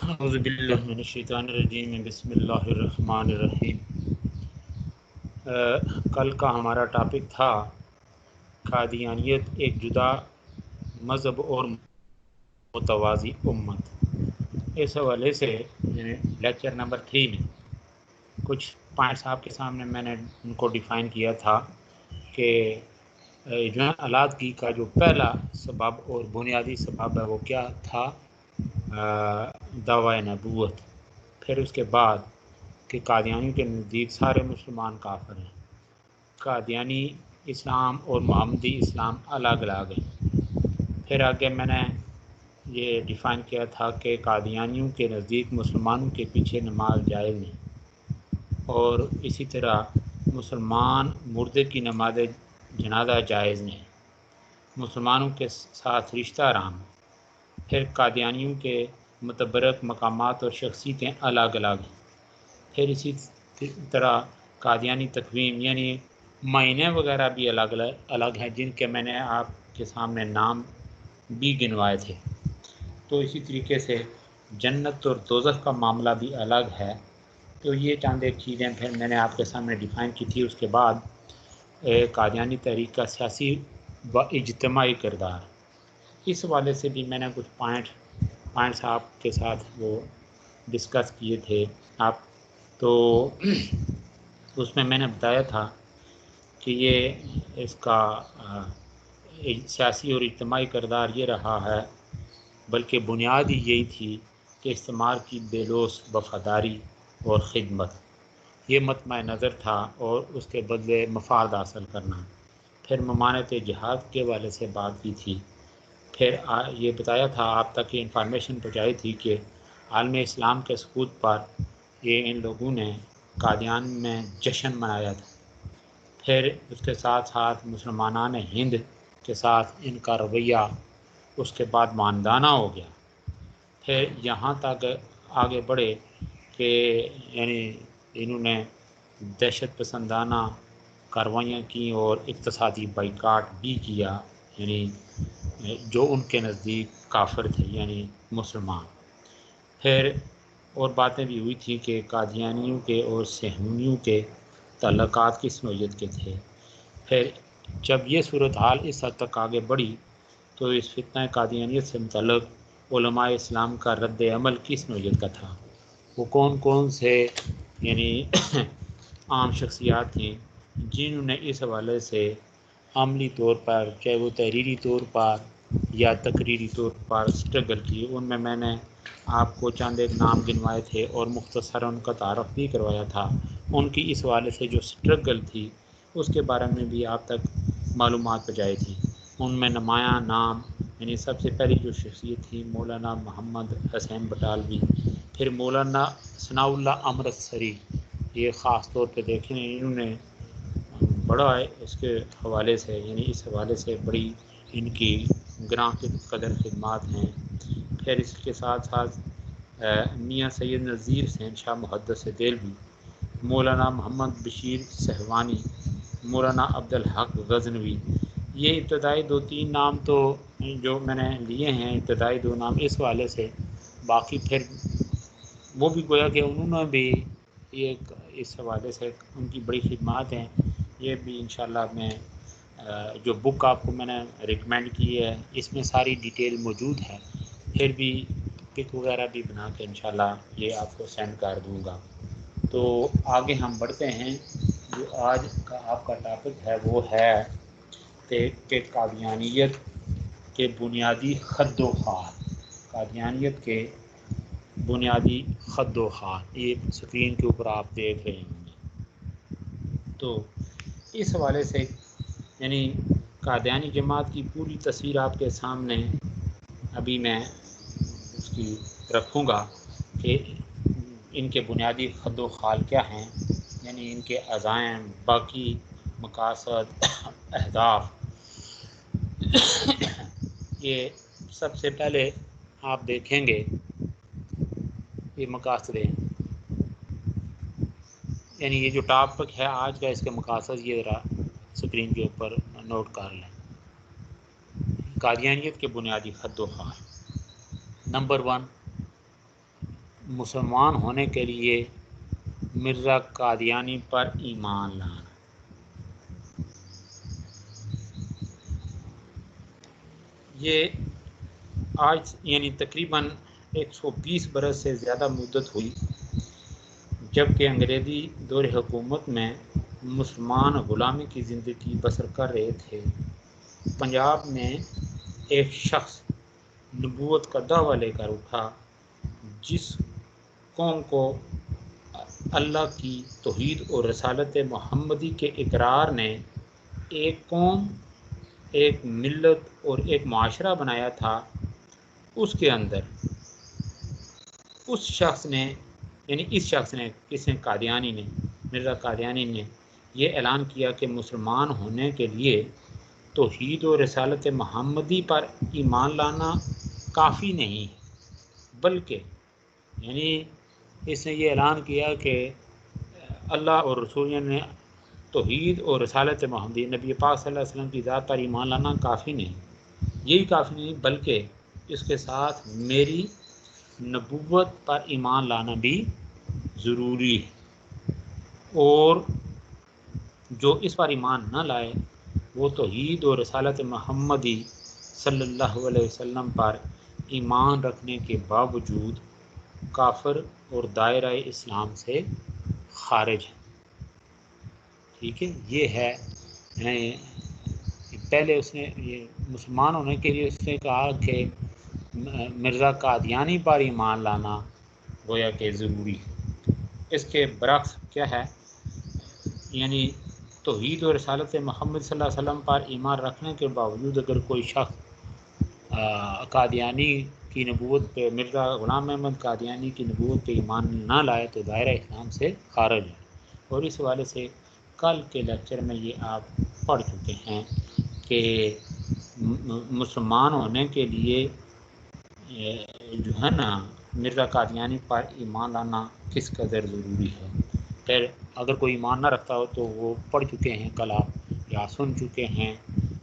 اعوذ باللہ من الشیطان الرجیم بسم اللہ الرحمن الرحیم۔ کل کا ہمارا ٹاپک تھا قادیانیت ایک جدا مذہب اور متوازی امت۔ اس حوالے سے لیکچر نمبر 3 میں کچھ پوائنٹس آپ کے سامنے میں نے ان کو ڈیفائن کیا تھا کہ جو علادگی کا جو پہلا سبب اور بنیادی سبب ہے وہ کیا تھا، دعوی نبوت۔ پھر اس کے بعد کہ قادیانیوں کے نزدیک سارے مسلمان کافر ہیں، قادیانی اسلام اور محمدی اسلام الگ الگ ہیں۔ پھر آگے میں نے یہ ڈیفائن کیا تھا کہ قادیانیوں کے نزدیک مسلمانوں کے پیچھے نماز جائز نہیں، اور اسی طرح مسلمان مردے کی نماز جنازہ جائز نہیں، مسلمانوں کے ساتھ رشتہ حرام۔ پھر قادیانیوں کے متبرک مقامات اور شخصیتیں الگ الگ ہیں۔ پھر اسی طرح قادیانی تقویم یعنی مہینے وغیرہ بھی الگ الگ ہیں، جن کے میں نے آپ کے سامنے نام بھی گنوائے تھے۔ تو اسی طریقے سے جنت اور دوزخ کا معاملہ بھی الگ ہے۔ تو یہ چند ایک چیزیں پھر میں نے آپ کے سامنے ڈیفائن کی تھی۔ اس کے بعد قادیانی تحریک کا سیاسی و اجتماعی کردار، اس حوالے سے بھی میں نے کچھ پوائنٹس آپ کے ساتھ وہ ڈسکس کیے تھے آپ تو اس میں نے بتایا تھا کہ یہ اس کا سیاسی اور اجتماعی کردار یہ رہا ہے، بلکہ بنیاد ہی یہی تھی کہ استعمار کی بے لوث وفاداری اور خدمت، یہ مطمع نظر تھا، اور اس کے بدلے مفاد حاصل کرنا۔ پھر ممانعت جہاد کے حوالے سے بات کی تھی۔ پھر یہ بتایا تھا آپ تک یہ انفارمیشن پہنچائی تھی کہ عالم اسلام کے سقوط پر یہ ان لوگوں نے قادیان میں جشن منایا تھا۔ پھر اس کے ساتھ ساتھ مسلمانان ہند کے ساتھ ان کا رویہ اس کے بعد ماندانہ ہو گیا۔ پھر یہاں تک آگے بڑھے کہ یعنی انہوں نے دہشت پسندانہ کارروائیاں کی اور اقتصادی بائیکاٹ بھی کیا، یعنی جو ان کے نزدیک کافر تھے یعنی مسلمان۔ پھر اور باتیں بھی ہوئی تھی کہ قادیانیوں کے اور صہیونیوں کے تعلقات کس نوعیت کے تھے۔ پھر جب یہ صورتحال اس حد تک آگے بڑھی تو اس فتنہ قادیانیت سے متعلق علماء اسلام کا رد عمل کس نوعیت کا تھا، وہ کون کون سے یعنی عام شخصیات تھیں جنہوں نے اس حوالے سے عملی طور پر چاہے وہ تحریری طور پر یا تقریری طور پر اسٹرگل کی۔ ان میں نے آپ کو چند ایک نام گنوائے تھے اور مختصر ان کا تعارف بھی کروایا تھا۔ ان کی اس حوالے سے جو اسٹرگل تھی اس کے بارے میں بھی آپ تک معلومات پہنچائی تھی۔ ان میں نمایاں نام یعنی سب سے پہلی جو شخصیت تھی مولانا محمد حسین بٹالوی، پھر مولانا ثناء اللہ امرتسری، یہ خاص طور پہ دیکھیں انہوں نے بڑا اس کے حوالے سے یعنی اس حوالے سے بڑی ان کی گراں قدر خدمات ہیں۔ پھر اس کے ساتھ ساتھ میاں سید نذیر حسین شاہ محدث دہلوی، مولانا محمد بشیر سہوانی، مولانا عبدالحق غزنوی، یہ ابتدائی 2-3 نام تو جو میں نے لیے ہیں، ابتدائی 2 نام اس حوالے سے، باقی پھر وہ بھی گویا کہ انہوں نے بھی یہ اس حوالے سے ان کی بڑی خدمات ہیں۔ یہ بھی انشاءاللہ میں جو بک آپ کو میں نے ریکمینڈ کی ہے اس میں ساری ڈیٹیل موجود ہے، پھر بھی پک وغیرہ بھی بنا کے انشاءاللہ یہ آپ کو سینڈ کر دوں گا۔ تو آگے ہم بڑھتے ہیں۔ جو آج کا آپ کا ٹاپک ہے وہ ہے کہ قادیانیت کے بنیادی خد و خال، قادیانیت کے بنیادی خد و خال، یہ اسکرین کے اوپر آپ دیکھ رہے ہوں گے۔ تو اس حوالے سے یعنی قادیانی جماعت کی پوری تصویر آپ کے سامنے ابھی میں اس کی رکھوں گا کہ ان کے بنیادی خد و خال کیا ہیں، یعنی ان کے عزائم، باقی مقاصد، اہداف۔ یہ سب سے پہلے آپ دیکھیں گے یہ مقاصد ہیں، یعنی یہ جو ٹاپک ہے آج کا اس کے مقاصد یہ ذرا اسکرین کے اوپر نوٹ کر لیں۔ قادیانیت کے بنیادی خد و خال، نمبر 1 مسلمان ہونے کے لیے مرزا قادیانی پر ایمان لانا۔ یہ آج یعنی تقریباً 120 برس سے زیادہ مدت ہوئی جبکہ انگریزی دور حکومت میں مسلمان غلامی کی زندگی بسر کر رہے تھے۔ پنجاب میں ایک شخص نبوت کا دعویٰ لے کر اٹھا جس قوم کو اللہ کی توحید اور رسالت محمدی کے اقرار نے ایک قوم، ایک ملت اور ایک معاشرہ بنایا تھا، اس کے اندر اس شخص نے کس نے قادیانی نے، مرزا قادیانی نے یہ اعلان کیا کہ مسلمان ہونے کے لیے توحید و رسالت محمدی پر ایمان لانا کافی نہیں ہے، بلکہ یعنی اس نے یہ اعلان کیا کہ اللہ اور رسول نے توحید اور رسالت محمدی، نبی پاک صلی اللہ علیہ وسلم کی ذات پر ایمان لانا کافی نہیں، یہی کافی نہیں بلکہ اس کے ساتھ میری نبوت پر ایمان لانا بھی ضروری ہے، اور جو اس پر ایمان نہ لائے وہ توحید اور رسالت محمدی صلی اللہ علیہ وسلم پر ایمان رکھنے کے باوجود کافر اور دائرہ اسلام سے خارج ہے۔ ٹھیک ہے، یہ ہے پہلے اس نے یہ مسلمان ہونے کے لیے اس نے کہا کہ مرزا قادیانی پر ایمان لانا گویا کہ ضروری ہے۔ اس کے برعکس کیا ہے، یعنی توحید و رسالت محمد صلی اللہ علیہ وسلم پر ایمان رکھنے کے باوجود اگر کوئی شخص قادیانی کی نبوت پہ، مرزا غلام احمد قادیانی کی نبوت پہ ایمان نہ لائے تو دائرہ اسلام سے خارج ہے۔ اور اس حوالے سے کل کے لیکچر میں یہ آپ پڑھ چکے ہیں کہ مسلمان ہونے کے لیے جو ہے نا مرزا قادیانی پر ایمان لانا کس قدر ضروری ہے۔ پھر اگر کوئی ایمان نہ رکھتا ہو تو وہ پڑھ چکے ہیں کل آپ، یا سن چکے ہیں،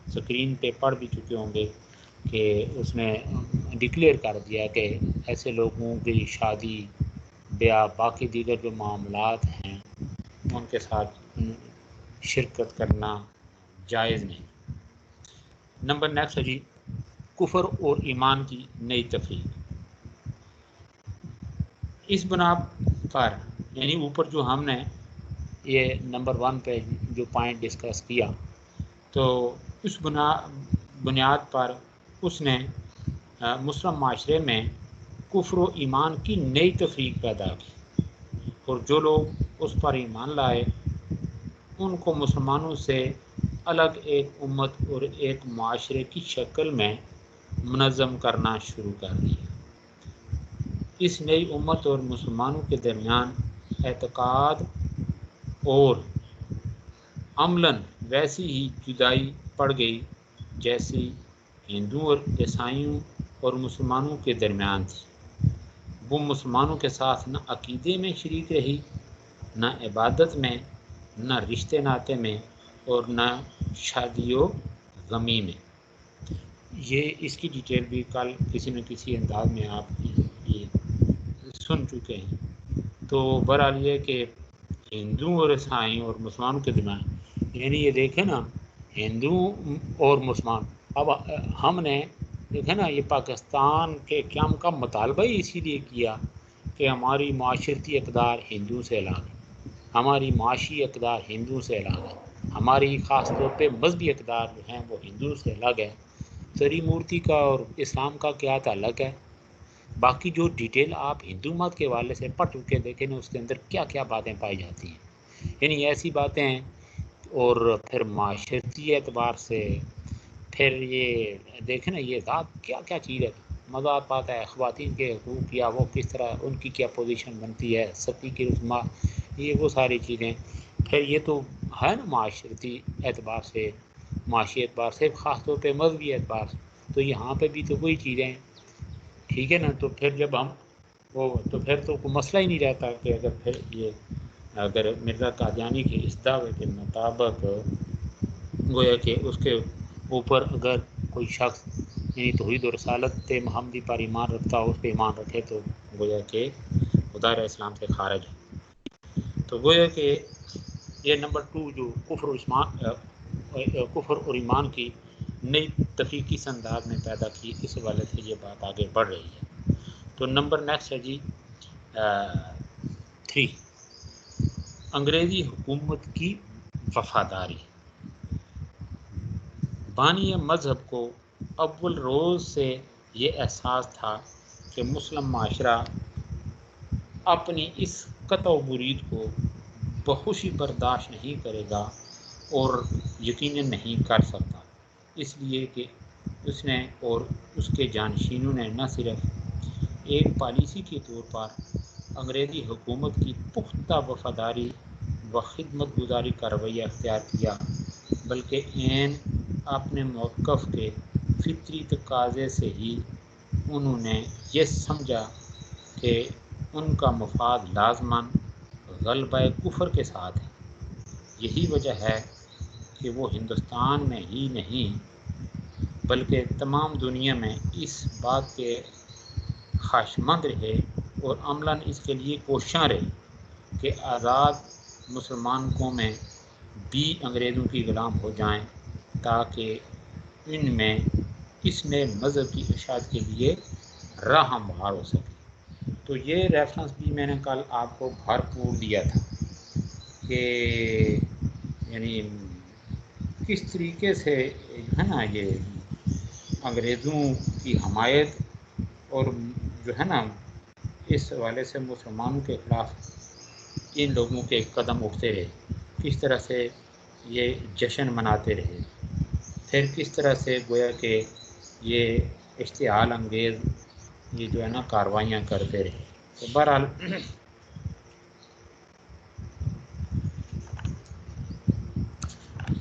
اسکرین پہ پڑھ بھی چکے ہوں گے کہ اس نے ڈکلیئر کر دیا کہ ایسے لوگوں کی شادی، بیاہ، باقی دیگر جو معاملات ہیں ان کے ساتھ شرکت کرنا جائز نہیں۔ نمبر نیکسٹ ہے جی، کفر اور ایمان کی نئی تفریق۔ اس بنا پر یعنی اوپر جو ہم نے یہ نمبر 1 پہ جو پوائنٹ ڈسکس کیا، تو اس بنیاد پر اس نے مسلم معاشرے میں کفر و ایمان کی نئی تفریق پیدا کی، اور جو لوگ اس پر ایمان لائے ان کو مسلمانوں سے الگ ایک امت اور ایک معاشرے کی شکل میں منظم کرنا شروع کر دیا۔ اس نئی امت اور مسلمانوں کے درمیان اعتقاد اور عملاً ویسی ہی جدائی پڑ گئی جیسی ہندوؤں اور عیسائیوں اور مسلمانوں کے درمیان تھی۔ وہ مسلمانوں کے ساتھ نہ عقیدے میں شریک رہی، نہ عبادت میں، نہ رشتے ناطے میں، اور نہ شادی و غمی میں۔ یہ اس کی ڈیٹیل بھی کل کسی نہ کسی انداز میں آپ یہ سن چکے ہیں۔ تو بہرحال یہ کہ ہندوؤں اور عیسائیوں اور مسلمانوں کے درمیان، یعنی یہ دیکھیں نا ہندو اور مسلمان، اب ہم نے دیکھیں نا یہ پاکستان کے قیام کا مطالبہ ہی اسی لیے کیا کہ ہماری معاشرتی اقدار ہندوؤں سے الگ ہے، ہماری معاشی اقدار ہندوؤں سے الگ ہے، ہماری خاص طور پہ مذہبی اقدار جو ہیں وہ ہندوؤں سے الگ ہے۔ تری مورتی کا اور اسلام کا کیا تعلق ہے؟ باقی جو ڈیٹیل آپ ہندو مت کے حوالے سے پڑھ چکے دیکھیں نا، اس کے اندر کیا کیا باتیں پائی جاتی ہیں، یعنی ایسی باتیں ہیں۔ اور پھر معاشرتی اعتبار سے پھر یہ دیکھیں نا یہ ذات کیا کیا چیز ہے، مزہ آتا ہے، خواتین کے حقوق یا وہ کس طرح ان کی کیا پوزیشن بنتی ہے، ستی کی رسما، یہ وہ ساری چیزیں۔ پھر یہ تو ہے نا معاشرتی اعتبار سے، معاشی اعتبار سے، خاص طور پہ مذہبی اعتبار سے، تو یہاں پہ بھی تو وہی چیزیں ہیں، ٹھیک ہے نا۔ تو پھر جب ہم وہ تو پھر تو کوئی مسئلہ ہی نہیں رہتا کہ اگر مرزا قادیانی کے اس دعوے کے مطابق گویا کہ اس کے اوپر اگر کوئی شخص یعنی توحید و رسالت محمدی پر ایمان رکھتا ہو، اس پہ ایمان رکھے، تو گویا کہ دائرہ اسلام سے خارج ہے۔ تو گویا کہ یہ نمبر 2 جو کفر اور ایمان کی نئی تفریق کس انداز میں پیدا کی، اس حوالے سے یہ بات آگے بڑھ رہی ہے۔ تو نمبر نیکسٹ ہے جی 3، انگریزی حکومت کی وفاداری۔ بانی مذہب کو اول روز سے یہ احساس تھا کہ مسلم معاشرہ اپنی اس قطع و برید کو بخوشی برداشت نہیں کرے گا اور یقیناً نہیں کر سکتا، اس لیے کہ اس نے اور اس کے جانشینوں نے نہ صرف ایک پالیسی کے طور پر انگریزی حکومت کی پختہ وفاداری و خدمت گزاری کا رویہ اختیار کیا، بلکہ عین اپنے موقف کے فطری تقاضے سے ہی انہوں نے یہ سمجھا کہ ان کا مفاد لازماً غلبہ کفر کے ساتھ ہے۔ یہی وجہ ہے کہ وہ ہندوستان میں ہی نہیں بلکہ تمام دنیا میں اس بات کے خواہشمند رہے اور عملاً اس کے لیے کوشاں رہے کہ آزاد مسلمان قومیں بھی انگریزوں کی غلام ہو جائیں، تاکہ ان میں اس نئے مذہب کی اشاعت کے لیے راہ ہموار ہو سکے۔ تو یہ ریفرنس بھی میں نے کل آپ کو بھرپور دیا تھا کہ یعنی کس طریقے سے ہے نا یہ انگریزوں کی حمایت اور جو ہے نا اس حوالے سے مسلمانوں کے خلاف ان لوگوں کے قدم اٹھتے رہے، کس طرح سے یہ جشن مناتے رہے، پھر کس طرح سے گویا کہ یہ اشتعال انگیز یہ جو ہے نا کاروائیاں کرتے رہے۔ تو بہرحال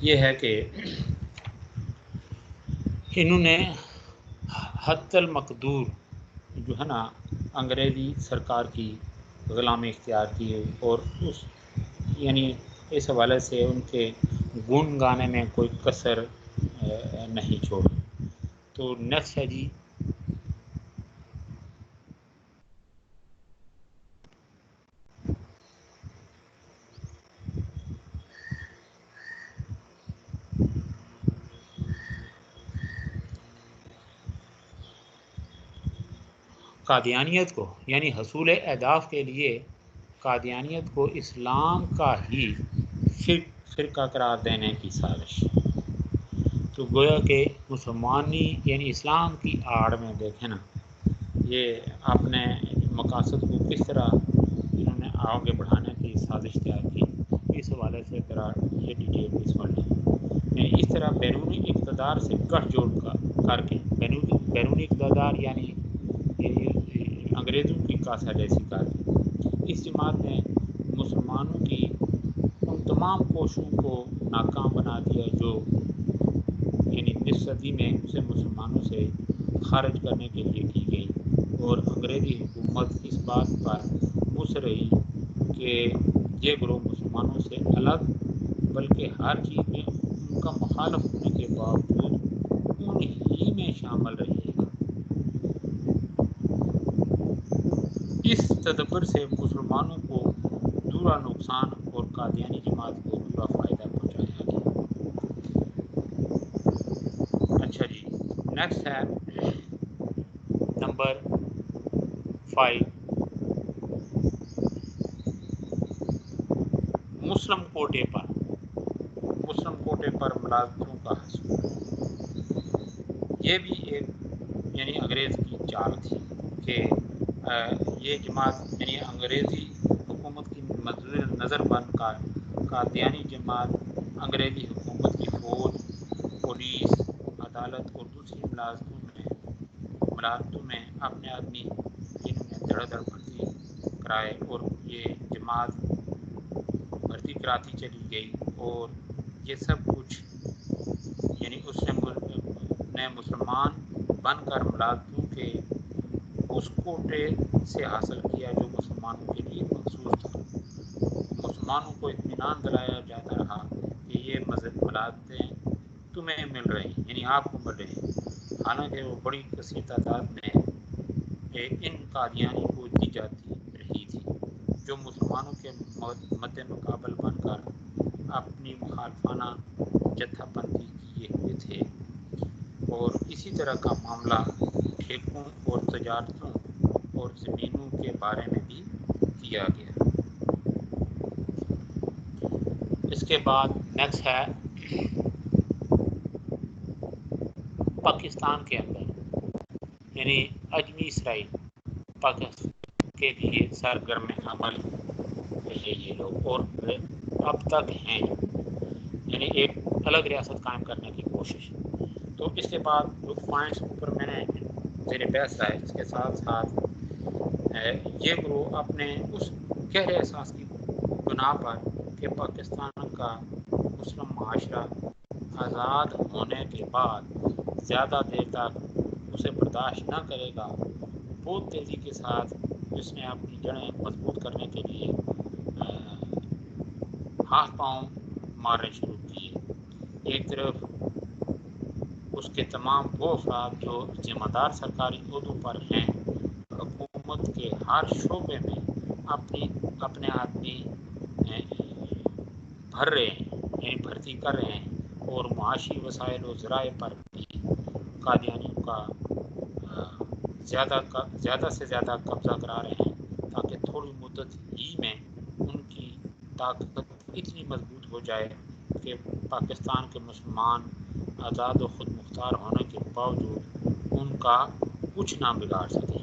یہ ہے کہ انہوں نے حتی المقدور جو ہے نا انگریزی سرکار کی غلامی اختیار کی اور اس یعنی اس حوالے سے ان کے گن گانے میں کوئی کسر نہیں چھوڑی۔ تو نیکسٹ ہے جی قادیانیت کو، یعنی حصول اہداف کے لیے قادیانیت کو اسلام کا ہی فرقہ قرار دینے کی سازش۔ تو گویا کہ مسلمانی یعنی اسلام کی آڑ میں دیکھیں نا یہ اپنے مقاصد کو کس طرح انہوں نے آگے بڑھانے کی سازش تیار کی، اس حوالے سے ذرا یہ ڈیٹیل بھی سن لیں۔ یعنی اس طرح بیرونی اقتدار سے گٹھ جوڑ کر کے بیرونی اقتدار یعنی انگریزوں کی کاسہ جیسی کار اس جماعت نے مسلمانوں کی ان تمام کوششوں کو ناکام بنا دیا جو یعنی اس صدی میں اسے مسلمانوں سے خارج کرنے کے لیے کی گئی، اور انگریزی حکومت اس بات پر مصر رہی کہ یہ گروہ مسلمانوں سے الگ بلکہ ہر چیز میں ان کا مخالف ہونے کے باوجود انہی میں شامل رہے گا۔ اس تدبر سے مسلمانوں کو دورا نقصان اور قادیانی جماعت کو دورا فائدہ پہنچایا گیا۔ اچھا جی نیکسٹ ہے نمبر 5، مسلم کوٹے پر ملازمتوں کا حصول۔ یہ بھی ایک یعنی انگریز کی چال تھی کہ یہ جماعت یعنی انگریزی حکومت کی مد نظر بن کر قادیانی جماعت انگریزی حکومت کی فوج، پولیس، عدالت اور دوسری ملازمتوں میں اپنے آدمی جنہوں نے دھڑ بھرتی کرائے، اور یہ جماعت بھرتی کراتی چلی گئی، اور یہ سب کچھ یعنی اس نے مسلمان بن کر ملازمتوں کے اس کوٹے سے حاصل کیا جو مسلمانوں کے لیے مخصوص تھا۔ مسلمانوں کو اطمینان دلایا جاتا رہا کہ یہ ملازمتیں تمہیں مل رہی ہیں یعنی آپ کو مل رہی ہیں، حالانکہ وہ بڑی کثیر تعداد میں ان قادیانی کو دی جاتی رہی۔ رہی تھی، جو مسلمانوں کے مد مقابل بن کر اپنی مخالفانہ جتھا بندی کیے ہوئے تھے، اور اسی طرح کا معاملہ ٹھیکوں اور تجارتوں اور زمینوں کے بارے میں بھی کیا گیا۔ اس کے بعد نیکسٹ ہے پاکستان کے اندر، یعنی اجمی اسرائیل پاکستان کے لیے سرگرم عمل ہے یہ لوگ، اور اب تک ہیں، یعنی ایک الگ ریاست قائم کرنے کی کوشش۔ تو اس کے بعد جو پوائنٹس اوپر میں نے زیر بحث ہے، اس کے ساتھ ساتھ یہ گروہ اپنے اس گہرے احساس کی بنا پر کہ پاکستان کا مسلم معاشرہ آزاد ہونے کے بعد زیادہ دیر تک اسے برداشت نہ کرے گا، بہت تیزی کے ساتھ اس نے اپنی جڑیں مضبوط کرنے کے لیے ہاتھ پاؤں مارنے شروع کیے۔ ایک طرف اس کے تمام وہ افراد جو ذمہ دار سرکاری عہدوں پر ہیں، حکومت کے ہر شعبے میں اپنے آدمی بھر رہے ہیں، یعنی بھرتی کر رہے ہیں، اور معاشی وسائل و ذرائع پر بھی قادیانیوں کا زیادہ سے زیادہ قبضہ کرا رہے ہیں، تاکہ تھوڑی مدت ہی میں ان کی طاقت اتنی مضبوط ہو جائے کہ پاکستان کے مسلمان آزاد و خود مختار ہونے کے باوجود ان کا کچھ نہ بگاڑ سکے۔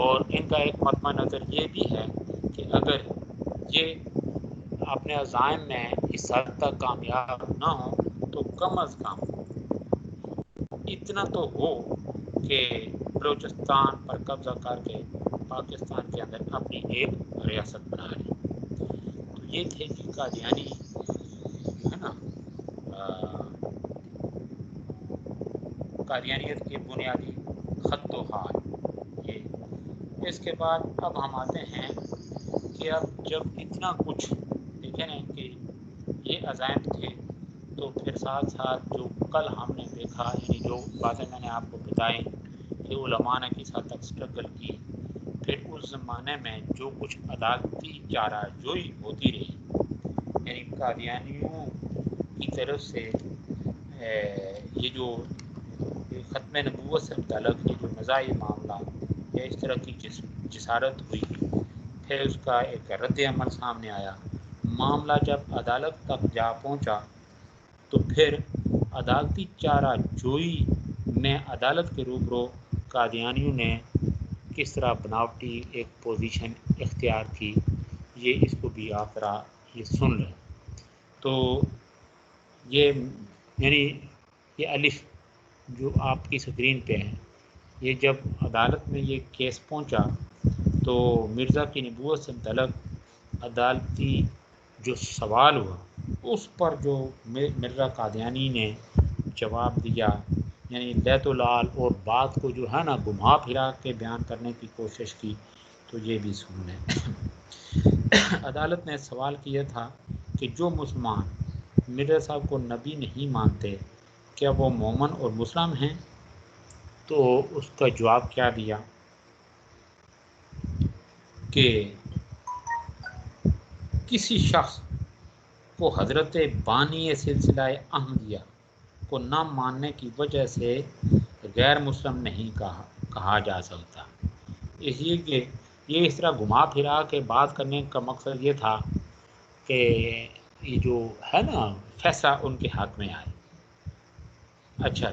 اور ان کا ایک مطمع نظر یہ بھی ہے کہ اگر یہ اپنے عزائم میں اس حد تک کامیاب نہ ہوں تو کم از کم اتنا تو ہو کہ بلوچستان پر قبضہ کر کے پاکستان کے اندر اپنی ایک ریاست بنا لیں۔ تو یہ تھے کہ قادیانی جو ہے نا قادیانیت کے بنیادی خط و حال یہ۔ اس کے بعد اب ہم آتے ہیں کہ اب جب اتنا کچھ دیکھیں نا کہ یہ عزائم تھے، تو پھر ساتھ ساتھ جو کل ہم نے دیکھا، یعنی جو باتیں میں نے آپ کو بتائیں کہ علماء نے کس حد تک اسٹرگل کی، پھر اس زمانے میں جو کچھ عدالتی چارہ جوئی ہوتی رہی، یعنی قادیانیوں کی طرف سے یہ جو ختم نبوت سے متعلق یہ جو نزاعی معاملہ یا اس طرح کی جسارت ہوئی، پھر اس کا ایک رد عمل سامنے آیا، معاملہ جب عدالت تک جا پہنچا، تو پھر عدالتی چارہ جوئی میں عدالت کے روبرو قادیانیوں نے کس طرح بناوٹی ایک پوزیشن اختیار کی، یہ اس کو بھی آپ ذرا یہ سن لیں۔ تو یہ یعنی یہ الف جو آپ کی اسکرین پہ ہے، یہ جب عدالت میں یہ کیس پہنچا تو مرزا کی نبوت سے متعلق عدالتی جو سوال ہوا، اس پر جو مرزا قادیانی نے جواب دیا، یعنی بیت العال اور بات کو جو ہے نا گھما پھرا کے بیان کرنے کی کوشش کی، تو یہ بھی سن لیں۔ عدالت نے سوال کیا تھا کہ جو مسلمان مرزا صاحب کو نبی نہیں مانتے، کیا وہ مومن اور مسلم ہیں؟ تو اس کا جواب کیا دیا کہ کسی شخص کو حضرت بانی سلسلہ احمدیہ کو نہ ماننے کی وجہ سے غیر مسلم نہیں کہا جا سکتا۔ اس لیے کہ یہ اس طرح گھما پھرا کے بات کرنے کا مقصد یہ تھا کہ یہ جو ہے نا فیصلہ ان کے حق میں آئے۔ اچھا،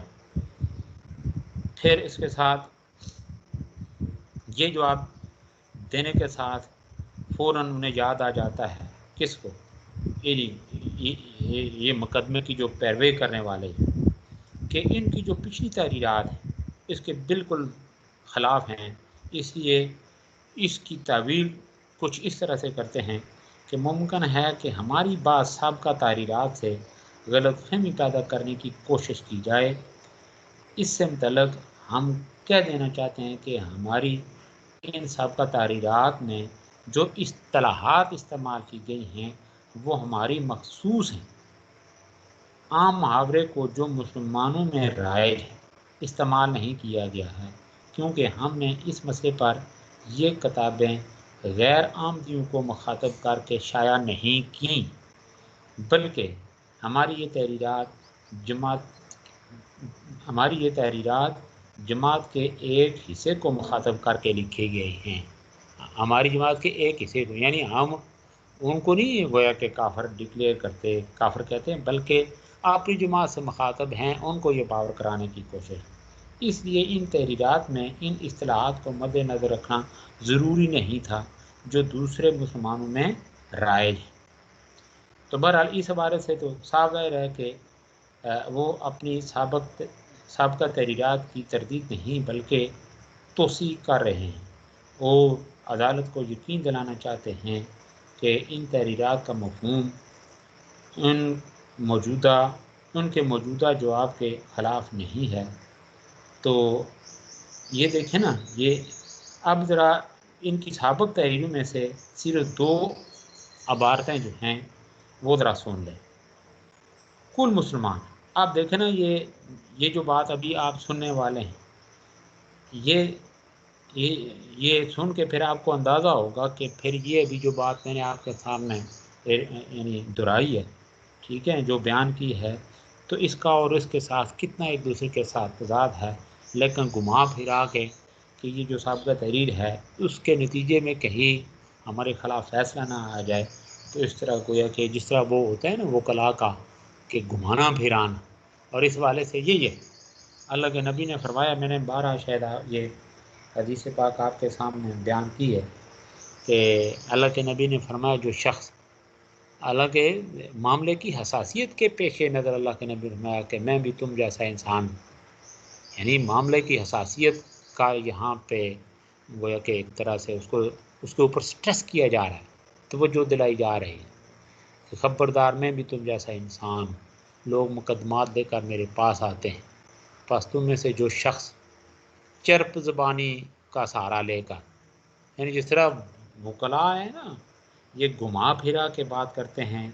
پھر اس کے ساتھ یہ جواب دینے کے ساتھ فوراً انہیں یاد آ جاتا ہے کس کو، یہ مقدمے کی جو پیروی کرنے والے ہیں، کہ ان کی جو پچھلی تحریرات ہیں اس کے بالکل خلاف ہیں، اس لیے اس کی تعویل کچھ اس طرح سے کرتے ہیں کہ ممکن ہے کہ ہماری بعض سابقہ تحریرات سے غلط فہمی پیدا کرنے کی کوشش کی جائے۔ اس سے متعلق ہم کہہ دینا چاہتے ہیں کہ ہماری ان سابقہ تحریرات میں جو اصطلاحات استعمال کی گئی ہیں وہ ہماری مخصوص ہیں، عام محاورے کو جو مسلمانوں میں رائج ہے استعمال نہیں کیا گیا ہے، کیونکہ ہم نے اس مسئلے پر یہ کتابیں غیر آمدیوں کو مخاطب کر کے شائع نہیں کیں، بلکہ ہماری یہ تحریرات جماعت کے ایک حصے کو مخاطب کر کے لکھی گئی ہیں۔ ہماری جماعت کے ایک حصے کو، یعنی ہم ان کو نہیں گویا کہ کافر ڈکلیئر کرتے، کافر کہتے ہیں، بلکہ اپنی جماعت سے مخاطب ہیں، ان کو یہ باور کرانے کی کوشش۔ اس لیے ان تحریرات میں ان اصطلاحات کو مد نظر رکھنا ضروری نہیں تھا جو دوسرے مسلمانوں میں رائج ہیں۔ تو بہرحال اس حوالے سے تو صاف ظاہر ہے کہ وہ اپنی سابقہ تحریرات کی تردید نہیں بلکہ توسیع کر رہے ہیں اور عدالت کو یقین دلانا چاہتے ہیں کہ ان تحریرات کا مفہوم ان کے موجودہ جواب کے خلاف نہیں ہے۔ تو یہ دیکھیں نا، یہ اب ذرا ان کی سابق تحریروں میں سے صرف 2 عبارتیں جو ہیں وہ ذرا سن لیں۔ کل مسلمان، آپ دیکھیں نا، یہ جو بات ابھی آپ سننے والے ہیں، یہ سن کے پھر آپ کو اندازہ ہوگا کہ پھر یہ ابھی جو بات میں نے آپ کے سامنے یعنی دہرائی ہے، ٹھیک ہے، جو بیان کی ہے، تو اس کا اور اس کے ساتھ کتنا ایک دوسرے کے ساتھ تضاد ہے، لیکن گھما پھرا کے کہ یہ جو سابقہ تحریر ہے اس کے نتیجے میں کہیں ہمارے خلاف فیصلہ نہ آ جائے، تو اس طرح گویا کہ جس طرح وہ ہوتا ہے نا وکلا کا کہ گھمانا پھرانا، اور اس والے سے یہ اللہ کے نبی نے فرمایا، میں نے 12 شاید یہ حدیث پاک آپ کے سامنے بیان کی ہے کہ اللہ کے نبی نے فرمایا جو شخص اللہ کے معاملے کی حساسیت کے پیش نظر اللہ کے نبی نے فرمایا کہ میں بھی تم جیسا انسان ہوں، یعنی معاملے کی حساسیت کا یہاں پہ گویا کہ ایک طرح سے اس کے اوپر سٹریس کیا جا رہا ہے، توجہ دلائی جا رہی ہے کہ خبردار میں بھی تم جیسا انسان ہوں، لوگ مقدمات دے کر میرے پاس آتے ہیں، پس تم میں سے جو شخص چرپ زبانی کا سہارا لے کر، یعنی جس طرح وکلا ہے نا، یہ گھما پھرا کے بات کرتے ہیں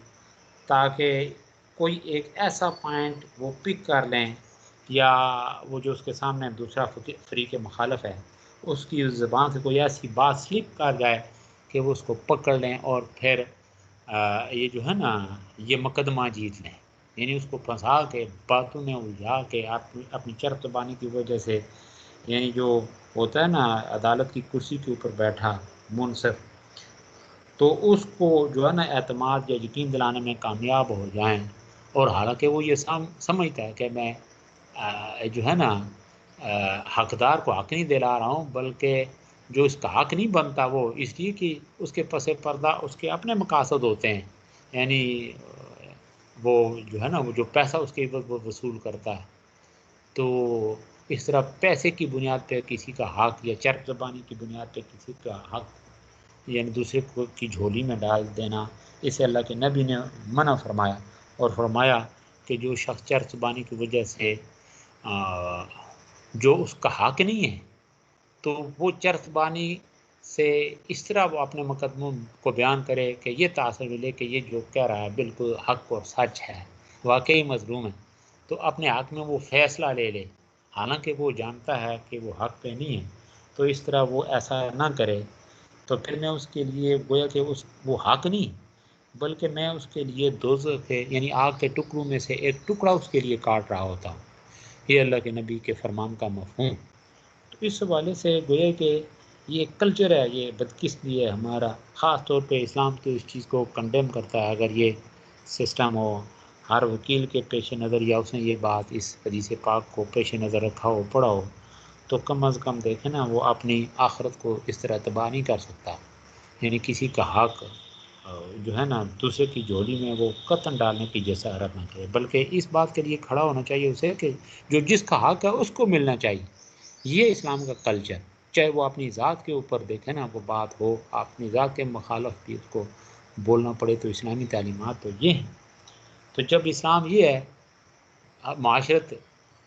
تاکہ کوئی ایک ایسا پوائنٹ وہ پک کر لیں، یا وہ جو اس کے سامنے دوسرا فریق مخالف ہے اس کی اس زبان سے کوئی ایسی بات سلپ کر جائے کہ وہ اس کو پکڑ لیں اور پھر یہ جو ہے نا یہ مقدمہ جیت لیں، یعنی اس کو پھنسا کے باتوں میں الجھا کے اپنی چرپ زبانی کی وجہ سے، یعنی جو ہوتا ہے نا عدالت کی کرسی کے اوپر بیٹھا منصف، تو اس کو جو ہے نا اعتماد یا یقین دلانے میں کامیاب ہو جائیں، اور حالانکہ وہ یہ سمجھتا ہے کہ میں جو ہے نا حقدار کو حق نہیں دلا رہا ہوں، بلکہ جو اس کا حق نہیں بنتا وہ اس لیے کہ اس کے پس پردہ اس کے اپنے مقاصد ہوتے ہیں، یعنی وہ جو ہے نا وہ جو پیسہ اس کے عوض وہ وصول کرتا ہے، تو اس طرح پیسے کی بنیاد پہ کسی کا حق یا چرپ زبانی کی بنیاد پہ کسی کا حق یعنی دوسرے کو کی جھولی میں ڈال دینا، اسے اللہ کے نبی نے منع فرمایا، اور فرمایا کہ جو شخص چرپ زبانی کی وجہ سے جو اس کا حق نہیں ہے، تو وہ چرپ زبانی سے اس طرح وہ اپنے مقدموں کو بیان کرے کہ یہ تاثر ملے کہ یہ جو کہہ رہا ہے بالکل حق اور سچ ہے، واقعی مظلوم ہے، تو اپنے حق میں وہ فیصلہ لے لے، حالانکہ وہ جانتا ہے کہ وہ حق پہ نہیں ہے، تو اس طرح وہ ایسا نہ کرے، تو پھر میں اس کے لیے گویا کہ وہ حق نہیں بلکہ میں اس کے لیے دوزخ کے یعنی آگ کے ٹکڑوں میں سے ایک ٹکڑا اس کے لیے کاٹ رہا ہوتا ہوں، یہ اللہ کے نبی کے فرمان کا مفہوم۔ تو اس حوالے سے گویا کہ یہ کلچر ہے، یہ بدقسمتی ہے ہمارا، خاص طور پہ اسلام تو اس چیز کو کنڈیم کرتا ہے، اگر یہ سسٹم ہو ہر وکیل کے پیش نظر یا اس نے یہ بات اس حدیث پاک کو پیش نظر رکھا ہو پڑھا ہو، تو کم از کم دیکھیں نا وہ اپنی آخرت کو اس طرح تباہ نہیں کر سکتا، یعنی کسی کا حق جو ہے نا دوسرے کی جھولی میں وہ قطن ڈالنے کی جسارت نہ کرے، بلکہ اس بات کے لیے کھڑا ہونا چاہیے اسے کہ جو جس کا حق ہے اس کو ملنا چاہیے، یہ اسلام کا کلچر، چاہے وہ اپنی ذات کے اوپر دیکھیں نا وہ بات ہو، اپنی ذات کے مخالف بھی اس کو بولنا پڑے، تو اسلامی تعلیمات تو یہ ہیں۔ تو جب اسلام یہ ہے، معاشرت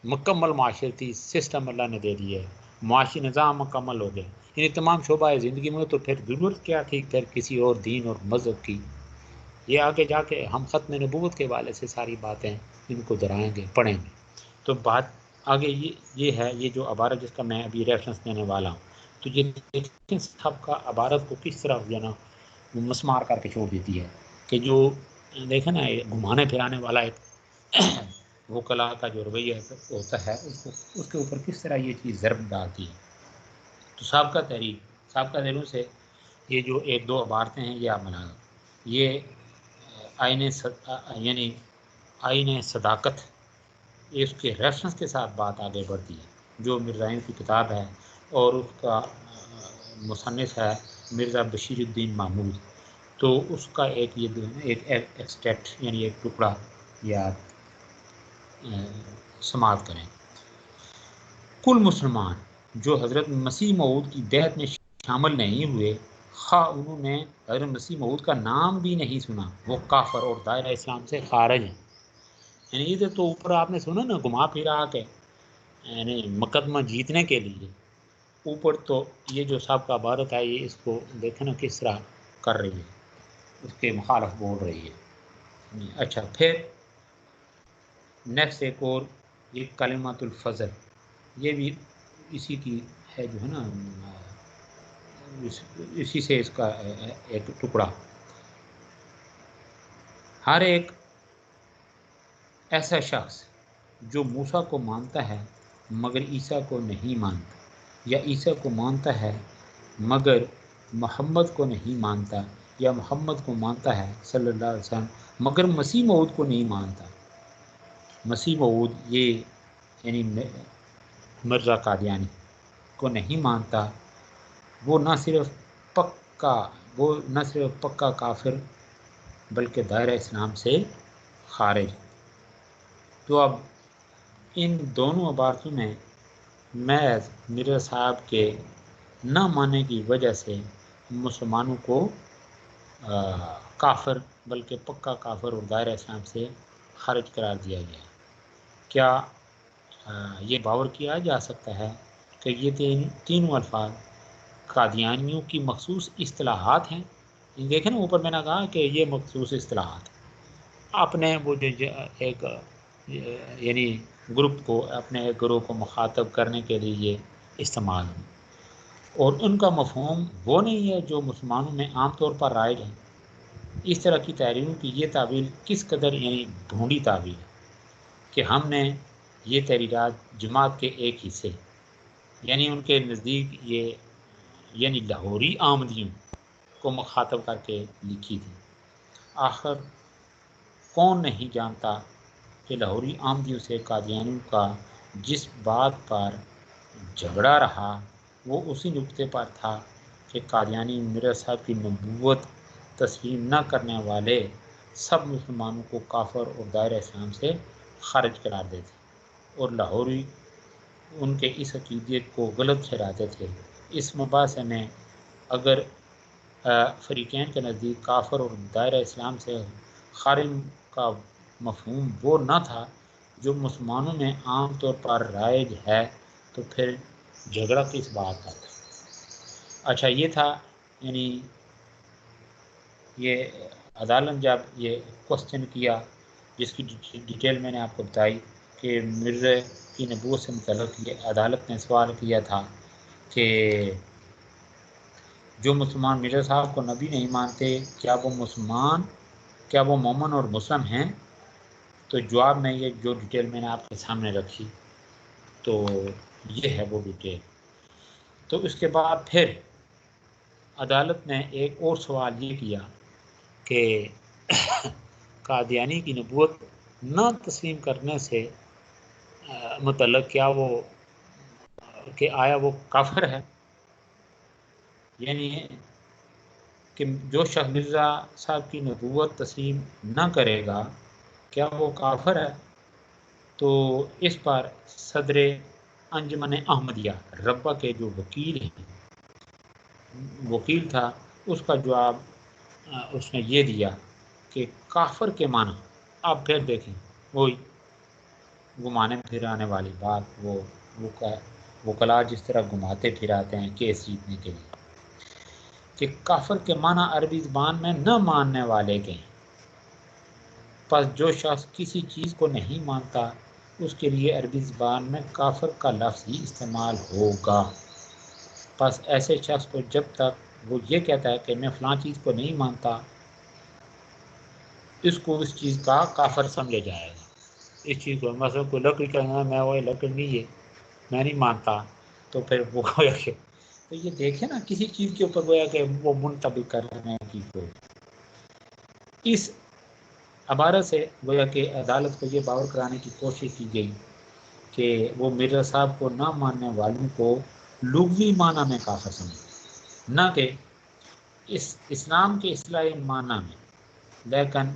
مکمل معاشرتی سسٹم اللہ نے دے دی ہے، معاشی نظام مکمل ہو گیا، یعنی تمام شعبہ زندگی میں، تو پھر ضرورت کیا تھی پھر کسی اور دین اور مذہب کی؟ یہ آگے جا کے ہم ختم نبوت کے والے سے ساری باتیں ان کو دہرائیں گے، پڑھیں گے، تو بات آگے یہ ہے، یہ جو عبارت جس کا میں ابھی ریفرنس دینے والا ہوں، تو یہ دیکھیں صاحب کا عبارت کو کس طرح جو ہے نا وہ مسمار کر کے چھوڑ دیتی ہے کہ جو دیکھیں نا گھمانے پھرانے والا ایک وکلا کا جو رویہ ہوتا ہے اس کے اوپر کس طرح یہ چیز ضرب ڈالتی ہے۔ تو سابقہ دلوں سے یہ جو ایک دو عبارتیں ہیں یہ آپ بنا لو، یہ یعنی آئین صداقت، اس کے ریفرنس کے ساتھ بات آگے بڑھتی ہے، جو مرزائین کی کتاب ہے اور اس کا مصنف ہے مرزا بشیر الدین محمود۔ تو اس کا ایک یہ ایک ایکسٹریکٹ یعنی ایک ٹکڑا یا سماعت کریں۔ کل مسلمان جو حضرت مسیح موعود کی بیعت میں شامل نہیں ہوئے، خواہ انہوں نے حضرت مسیح موعود کا نام بھی نہیں سنا، وہ کافر اور دائرہ اسلام سے خارج ہیں۔ یعنی ادھر تو اوپر آپ نے سنا نا گھما پھرا کے یعنی مقدمہ جیتنے کے لیے، اوپر تو یہ جو صاحب کا عبارت ہے یہ اس کو دیکھیں نا کس طرح کر رہی ہے، اس کے مخالف بول رہی ہے۔ اچھا پھر نیکسٹ ایک اور یہ کلمات الفضل، یہ بھی اسی کی ہے جو ہے نا اسی سے اس کا ایک ٹکڑا۔ ہر ایک ایسا شخص جو موسیٰ کو مانتا ہے مگر عیسیٰ کو نہیں مانتا، یا عیسیٰ کو مانتا ہے مگر محمد کو نہیں مانتا، یا محمد کو مانتا ہے صلی اللہ علیہ وسلم مگر مسیح موعود کو نہیں مانتا۔ مسیح موعود یہ یعنی مرزا قادیانی کو نہیں مانتا، وہ نہ صرف پکا کافر بلکہ دائرہ اسلام سے خارج۔ تو اب ان دونوں عبارتوں میں محض مرزا صاحب کے نہ ماننے کی وجہ سے مسلمانوں کو کافر بلکہ پکا کافر اور دائرہ اسلام سے خارج قرار دیا گیا۔ کیا یہ باور کیا جا سکتا ہے کہ یہ تینوں الفاظ قادیانیوں کی مخصوص اصطلاحات ہیں؟ دیکھیں نا اوپر میں نے کہا کہ یہ مخصوص اصطلاحات اپنے وہ ایک یعنی گروپ کو اپنے ایک گروہ کو مخاطب کرنے کے لیے یہ استعمال ہوں، اور ان کا مفہوم وہ نہیں ہے جو مسلمانوں میں عام طور پر رائج ہے۔ اس طرح کی تحریروں کی یہ تعویل کس قدر یعنی ڈھونڈی تعویل ہے کہ ہم نے یہ تحریرات جماعت کے ایک حصے یعنی ان کے نزدیک یہ یعنی لاہوری آمدیوں کو مخاطب کر کے لکھی تھی۔ آخر کون نہیں جانتا کہ لاہوری آمدیوں سے قادیانیوں کا جس بات پر جھگڑا رہا وہ اسی نقطے پر تھا کہ قادیانی مرزا صاحب کی نبوت تسلیم نہ کرنے والے سب مسلمانوں کو کافر اور دائرہ اسلام سے خارج قرار دیتے اور لاہوری ان کے اس عقیدت کو غلط ٹھہراتے تھے۔ اس مباحثے میں اگر فریقین کے نزدیک کافر اور دائرہ اسلام سے خارج کا مفہوم وہ نہ تھا جو مسلمانوں میں عام طور پر رائج ہے، تو پھر جھگڑا کس بات کا تھا؟ اچھا یہ تھا یعنی یہ عدالت جب یہ کوسچن کیا جس کی ڈیٹیل میں نے آپ کو بتائی کہ مرزا کی نبوت سے متعلق یہ عدالت نے سوال کیا تھا کہ جو مسلمان مرزا صاحب کو نبی نہیں مانتے کیا وہ مومن اور مسلم ہیں؟ تو جواب میں یہ جو ڈیٹیل میں نے آپ کے سامنے رکھی تو یہ ہے وہ ڈیٹیل۔ تو اس کے بعد پھر عدالت نے ایک اور سوال یہ کیا کہ قادیانی کی نبوت نہ تسلیم کرنے سے متعلق کیا وہ کہ آیا وہ کافر ہے؟ یعنی کہ جو شخص مرزا صاحب کی نبوت تسلیم نہ کرے گا کیا وہ کافر ہے؟ تو اس پر صدر انجمن احمدیہ ربہ کے جو وکیل تھا اس کا جواب اس نے یہ دیا کہ کافر کے معنی آپ پھر دیکھیں وہی گھمانے پھرانے والی بات، وہ وکلا جس طرح گھماتے پھراتے ہیں کیس جیتنے کے لیے کہ کافر کے معنی عربی زبان میں نہ ماننے والے کے ہیں، پس جو شخص کسی چیز کو نہیں مانتا اس کے لیے عربی زبان میں کافر کا لفظ ہی استعمال ہوگا۔ بس ایسے شخص کو جب تک وہ یہ کہتا ہے کہ میں فلاں چیز کو نہیں مانتا، اس کو اس چیز کا کافر سمجھا جائے گا۔ اس چیز کو مثلا کوئی لکڑی کہنا میں وہ لکڑ نہیں ہے، میں نہیں مانتا، تو پھر وہ گویا کہ تو یہ دیکھیں نا کسی چیز کے اوپر گویا کہ وہ منطبق کر رہے ہیں چیز کو۔ اس عبارت سے گویا کہ عدالت کو یہ باور کرانے کی کوشش کی گئی کہ وہ مرزا صاحب کو نہ ماننے والوں کو لغوی معنی میں کافر سمجھے، نہ کہ اس اسلام کے اصطلاحی معنی میں۔ لیکن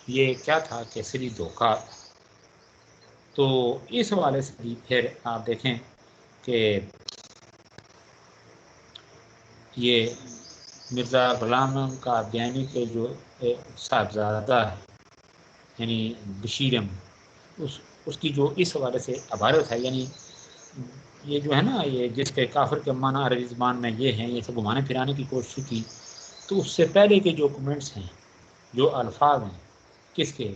یہ کیا تھا کہ صریح دھوکہ۔ تو اس حوالے سے بھی پھر آپ دیکھیں کہ یہ مرزا غلام قادیانی کے جو صاحبزادہ ہے یعنی بشیر احمد، اس کی جو اس حوالے سے عبارت ہے، یعنی یہ جو ہے نا یہ جس کے کافر کے معنی عربی زبان میں یہ ہیں، یہ سب گھمانے پھرانے کی کوشش کی، تو اس سے پہلے کے جو کمنٹس ہیں، جو الفاظ ہیں کس کے،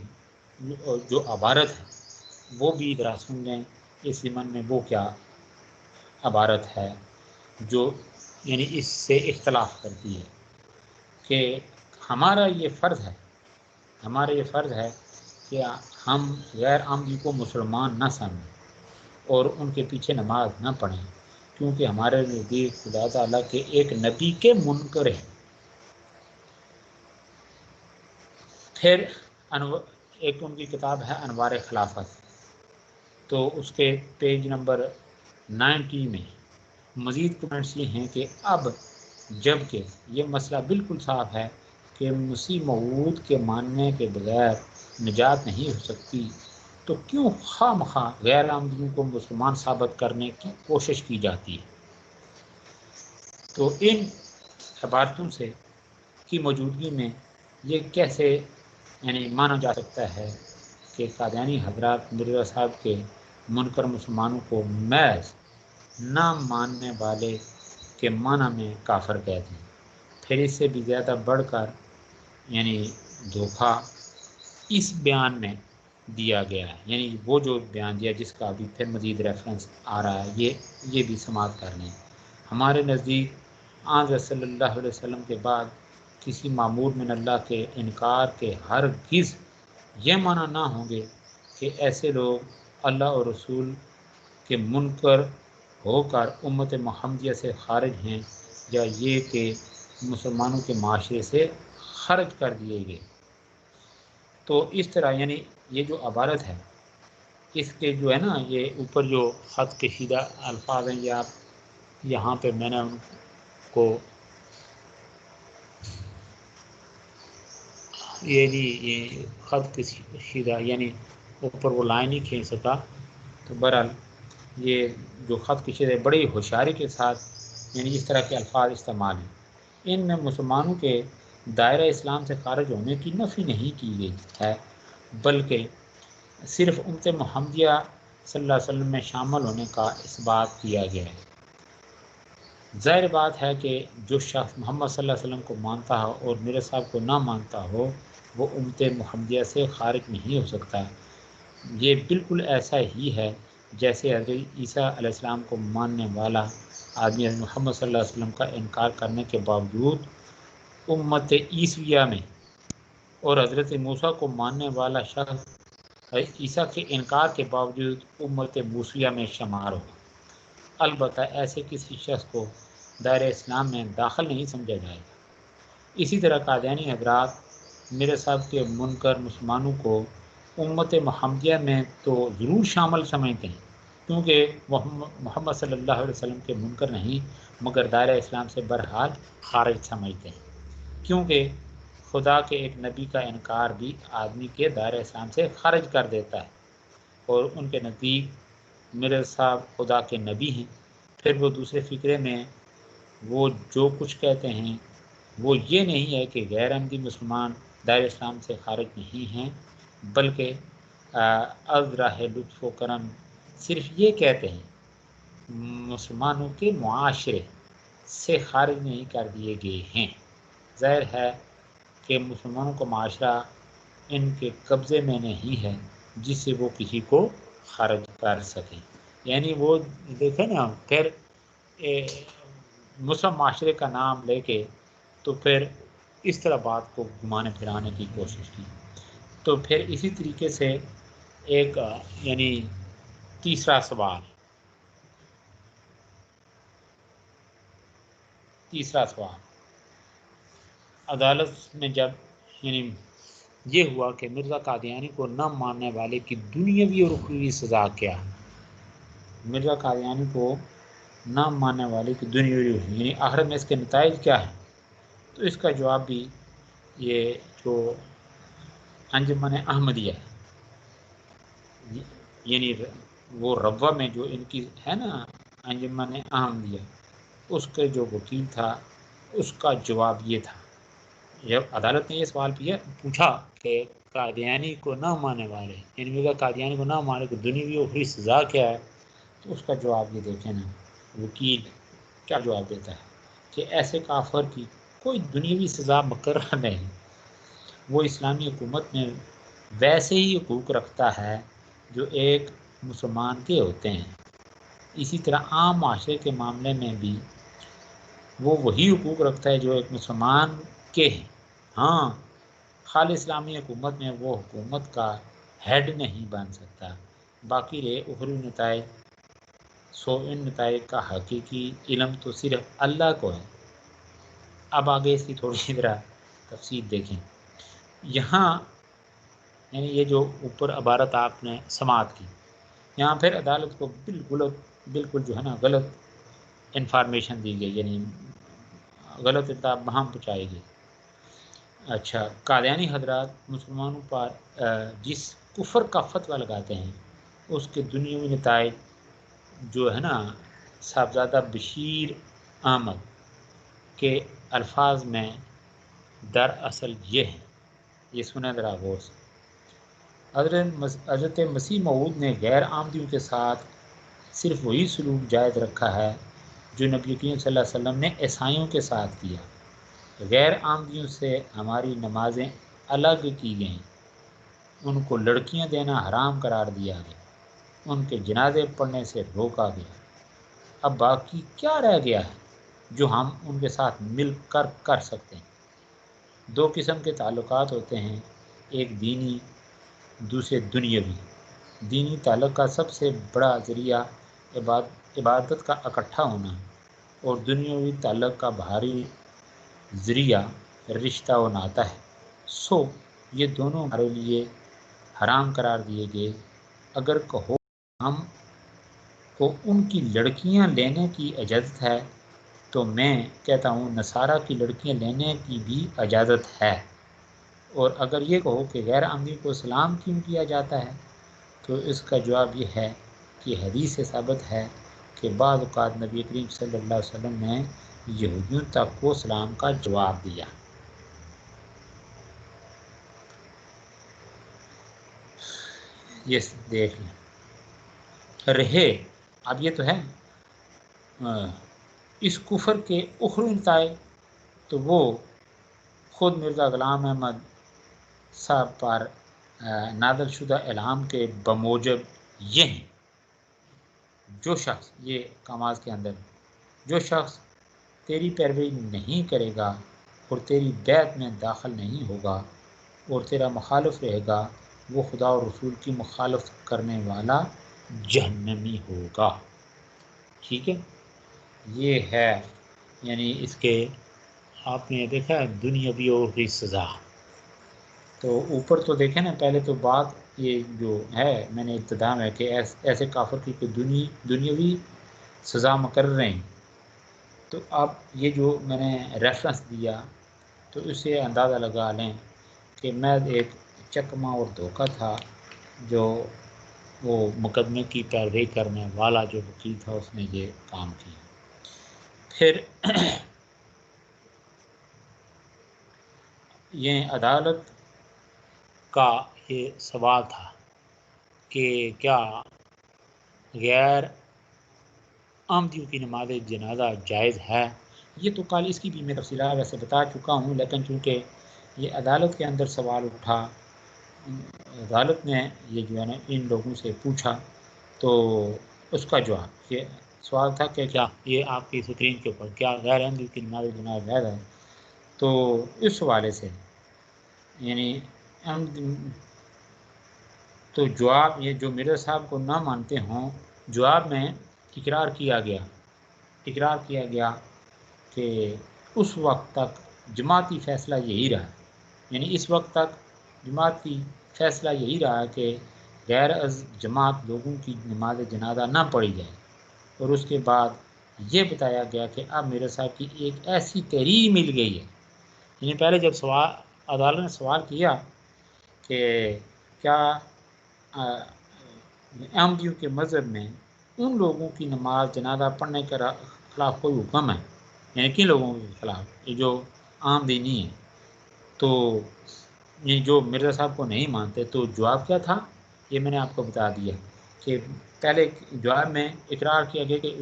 جو عبارت ہے وہ بھی ذرا سن لیں اس ضمن میں وہ کیا عبارت ہے جو یعنی اس سے اختلاف کرتی ہے کہ ہمارا یہ فرض ہے کہ ہم غیر عامدی کو مسلمان نہ سمجھیں اور ان کے پیچھے نماز نہ پڑھیں، کیونکہ ہمارے نزدیک خدا تعالیٰ کے ایک نبی کے منکر ہیں۔ پھر ایک ان کی کتاب ہے انوار خلافت، تو اس کے پیج نمبر 90 میں مزید کمنٹس یہ ہیں کہ اب جب کہ یہ مسئلہ بالکل صاف ہے کہ مسیح موعود کے ماننے کے بغیر نجات نہیں ہو سکتی، تو کیوں خواہ مخواہ غیر عامدیوں کو مسلمان ثابت کرنے کی کوشش کی جاتی ہے؟ تو ان عبارتوں سے کی موجودگی میں یہ کیسے یعنی مانا جا سکتا ہے کہ قادیانی حضرات مرزا صاحب کے منکر مسلمانوں کو محض نہ ماننے والے کے معنی میں کافر کہتے ہیں؟ پھر اس سے بھی زیادہ بڑھ کر یعنی دھوکہ اس بیان میں دیا گیا ہے، یعنی وہ جو بیان دیا جس کا ابھی پھر مزید ریفرنس آ رہا ہے، یہ بھی سماعت کر لیں۔ ہمارے نزدیک آن صلی اللہ علیہ وسلم کے بعد کسی معمور من اللہ کے انکار کے ہرگز یہ معنی نہ ہوں گے کہ ایسے لوگ اللہ اور رسول کے منکر ہو کر امت محمدیہ سے خارج ہیں، یا یہ کہ مسلمانوں کے معاشرے سے خارج کر دیے گئے۔ تو اس طرح یعنی یہ جو عبارت ہے اس کے جو ہے نا یہ اوپر جو خط کشیدہ الفاظ ہیں، یہ آپ یہاں پہ میں نے ان کو یہ خط کشیدہ یعنی اوپر وہ لائن ہی کھینچ سکا، تو بہرحال یہ جو خط کشیدہ بڑی ہوشیاری کے ساتھ یعنی اس طرح کے الفاظ استعمال ہیں۔ ان میں مسلمانوں کے دائرہ اسلام سے خارج ہونے کی نفی نہیں کی گئی ہے، بلکہ صرف امت محمدیہ صلی اللہ علیہ وسلم میں شامل ہونے کا اس بات کیا گیا ہے۔ ظاہر بات ہے کہ جو شخص محمد صلی اللہ علیہ وسلم کو مانتا ہو اور میرے صاحب کو نہ مانتا ہو وہ امت محمدیہ سے خارج نہیں ہو سکتا۔ یہ بالکل ایسا ہی ہے جیسے حضرت عیسیٰ علیہ السلام کو ماننے والا آدمی حضرت محمد صلی اللہ علیہ وسلم کا انکار کرنے کے باوجود امت عیسویہ میں، اور حضرت موسیٰ کو ماننے والا شخص عیسیٰ کے انکار کے باوجود امت موسیٰ میں شمار ہوگا۔ البتہ ایسے کسی شخص کو دائرہ اسلام میں داخل نہیں سمجھا جائے گا۔ اسی طرح قادیانی حضرات میرے صاحب کے منکر مسلمانوں کو امت محمدیہ میں تو ضرور شامل سمجھتے ہیں، کیونکہ محمد صلی اللہ علیہ وسلم کے منکر نہیں مگر دائرہ اسلام سے بہرحال خارج سمجھتے ہیں، کیونکہ خدا کے ایک نبی کا انکار بھی آدمی کے دائرہ اسلام سے خارج کر دیتا ہے، اور ان کے نزدیک میرے صاحب خدا کے نبی ہیں۔ پھر وہ دوسرے فقرے میں وہ جو کچھ کہتے ہیں وہ یہ نہیں ہے کہ غیر عمدی مسلمان دائرہ اسلام سے خارج نہیں ہیں، بلکہ از راہ لطف و کرم صرف یہ کہتے ہیں مسلمانوں کے معاشرے سے خارج نہیں کر دیے گئے ہیں۔ ظاہر ہے کہ مسلمانوں کا معاشرہ ان کے قبضے میں نہیں ہے جس سے وہ کسی کو خارج کر سکیں۔ یعنی وہ دیکھیں نا پھر مسلم معاشرے کا نام لے کے تو پھر اس طرح بات کو گھمانے پھرانے کی کوشش کی. تو پھر اسی طریقے سے ایک یعنی تیسرا سوال عدالت میں جب یعنی یہ ہوا کہ مرزا قادیانی کو نہ ماننے والے کی دنیاوی اور اخروی سزا کیا. مرزا قادیانی کو نہ ماننے والے کی دنیاوی یعنی آخرت میں اس کے نتائج کیا ہیں. تو اس کا جواب بھی یہ جو انجمن احمدیہ یعنی وہ روا میں جو ان کی ہے نا انجمن احمدیہ، اس کے جو وکیل تھا اس کا جواب یہ تھا. جب عدالت نے یہ سوال پوچھا کہ قادیانی کو نہ ماننے والے یعنی مرزا قادیانی کو نہ ماننے کو دنیاوی اور اخروی سزا کیا ہے، تو اس کا جواب یہ دیکھیں نا وکیل کیا جواب دیتا ہے کہ ایسے کافر کی کوئی دنیاوی سزا مقرر نہیں، وہ اسلامی حکومت میں ویسے ہی حقوق رکھتا ہے جو ایک مسلمان کے ہوتے ہیں. اسی طرح عام معاشرے کے معاملے میں بھی وہ وہی حقوق رکھتا ہے جو ایک مسلمان کے ہیں. ہاں خالی اسلامی حکومت میں وہ حکومت کا ہیڈ نہیں بن سکتا. باقی رہے اخروی نتائج، سو ان نتائج کا حقیقی علم تو صرف اللہ کو ہے. اب آگے اس کی تھوڑی ذرا تفصیل دیکھیں. یہاں یعنی یہ جو اوپر عبارت آپ نے سماعت کی، یہاں پھر عدالت کو بالکل جو ہے نا غلط انفارمیشن دی گئی، یعنی غلط اطلاع بہم پہنچائی گئی. اچھا، قادیانی حضرات مسلمانوں پر جس کفر کا فتویٰ لگاتے ہیں اس کے دنیاوی نتائج جو ہے نا صاحبزادہ بشیر احمد کے الفاظ میں دراصل یہ ہیں. یہ سنیں ذرا غور سے. حضرت مسیح موعود نے غیر آمدیوں کے ساتھ صرف وہی سلوک جائز رکھا ہے جو نبی کریم صلی اللہ علیہ وسلم نے عیسائیوں کے ساتھ کیا. غیر آمدیوں سے ہماری نمازیں الگ کی گئیں، ان کو لڑکیاں دینا حرام قرار دیا گیا، ان کے جنازے پڑھنے سے روکا گیا. اب باقی کیا رہ گیا ہے جو ہم ان کے ساتھ مل کر سکتے ہیں؟ دو قسم کے تعلقات ہوتے ہیں، ایک دینی، دوسرے دنیاوی. دینی تعلق کا سب سے بڑا ذریعہ عبادت کا اکٹھا ہونا ہے، اور دنیاوی تعلق کا بھاری ذریعہ رشتہ و ناتا ہے. سو یہ دونوں ہمارے لیے حرام قرار دیے گئے. اگر کہو ہم کو ان کی لڑکیاں لینے کی اجازت ہے تو میں کہتا ہوں نصارہ کی لڑکیاں لینے کی بھی اجازت ہے. اور اگر یہ کہو کہ غیر آمدی کو سلام کیوں کیا جاتا ہے تو اس کا جواب یہ ہے کہ حدیث سے ثابت ہے کہ بعض اوقات نبی کریم صلی اللہ علیہ وسلم نے یہودیوں تک کو سلام کا جواب دیا. یہ دیکھ لیں. رہے اب یہ تو ہے اس کفر کے اخروی نتائج، تو وہ خود مرزا غلام احمد صاحب پر نازل شدہ اعلام کے بموجب یہ ہیں: جو شخص یہ کاماز کے اندر جو شخص تیری پیروی نہیں کرے گا اور تیری بیعت میں داخل نہیں ہوگا اور تیرا مخالف رہے گا، وہ خدا اور رسول کی مخالفت کرنے والا جہنمی ہوگا. ٹھیک ہے، یہ ہے یعنی اس کے آپ نے دیکھا ہے دنیاوی اور اخروی سزا. تو اوپر تو دیکھیں نا، پہلے تو بات یہ جو ہے میں نے ابتدا میں کہ ایسے کافر کی کوئی دنیاوی سزا مقرر نہیں. تو اب یہ جو میں نے ریفرنس دیا تو اسے اندازہ لگا لیں کہ میں ایک چکما اور دھوکہ تھا جو وہ مقدمے کی پیروی کرنے والا جو وکیل تھا اس نے یہ کام کیا. پھر یہ عدالت کا یہ سوال تھا کہ کیا غیر آمدیوں کی نماز جنازہ جائز ہے. یہ تو کل اس کی بھی میں تفصیلات ویسے بتا چکا ہوں، لیکن چونکہ یہ عدالت کے اندر سوال اٹھا، عدالت نے یہ جو ہے نا ان لوگوں سے پوچھا، تو اس کا جواب یہ سوال تھا کہ کیا یہ آپ کی اسکرین کے اوپر کیا غیر احمدی کی نماز جنازہ جائز ہے؟ تو اس حوالے سے یعنی تو جواب یہ جو مرزا صاحب کو نہ مانتے ہوں، جواب میں اقرار کیا گیا کہ اس وقت تک جماعتی فیصلہ یہی رہا، یعنی اس وقت تک جماعتی فیصلہ یہی رہا کہ غیر از جماعت لوگوں کی نماز جنازہ نہ پڑھی جائے، اور اس کے بعد یہ بتایا گیا کہ اب میرے صاحب کی ایک ایسی تحریر مل گئی ہے، یعنی پہلے جب عدالت نے سوال کیا کہ کیا احمدیوں کے مذہب میں ان لوگوں کی نماز جنازہ پڑھنے کے خلاف کوئی حکم ہے، یعنی کن لوگوں کے خلاف، یہ جو عام دینی ہیں، تو یہ جو مرزا صاحب کو نہیں مانتے، تو جواب کیا تھا یہ میں نے آپ کو بتا دیا کہ پہلے جواب میں اقرار کیا گیا کہ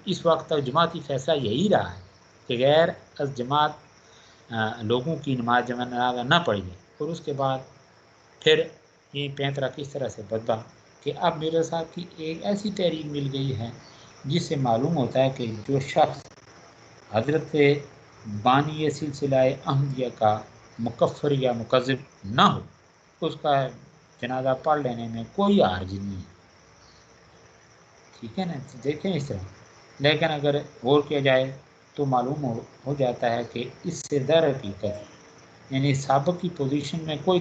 اس وقت تک جماعتی فیصلہ یہی رہا ہے کہ غیر از جماعت لوگوں کی نماز جنازہ نہ پڑھی جائے، اور اس کے بعد پھر یہ پینترا کس طرح سے بدلا کہ اب مرزا صاحب کی ایک ایسی تحریر مل گئی ہے جس سے معلوم ہوتا ہے کہ جو شخص حضرت بانی سلسلہ احمدیہ کا مکفر یا مکذب نہ ہو، اس کا جنازہ پڑھ لینے میں کوئی حرج نہیں ہے، ٹھیک ہے نا؟ دیکھیں اس طرح، لیکن اگر غور کیا جائے تو معلوم ہو جاتا ہے کہ اس سے در حقیقت یعنی سابق کی پوزیشن میں کوئی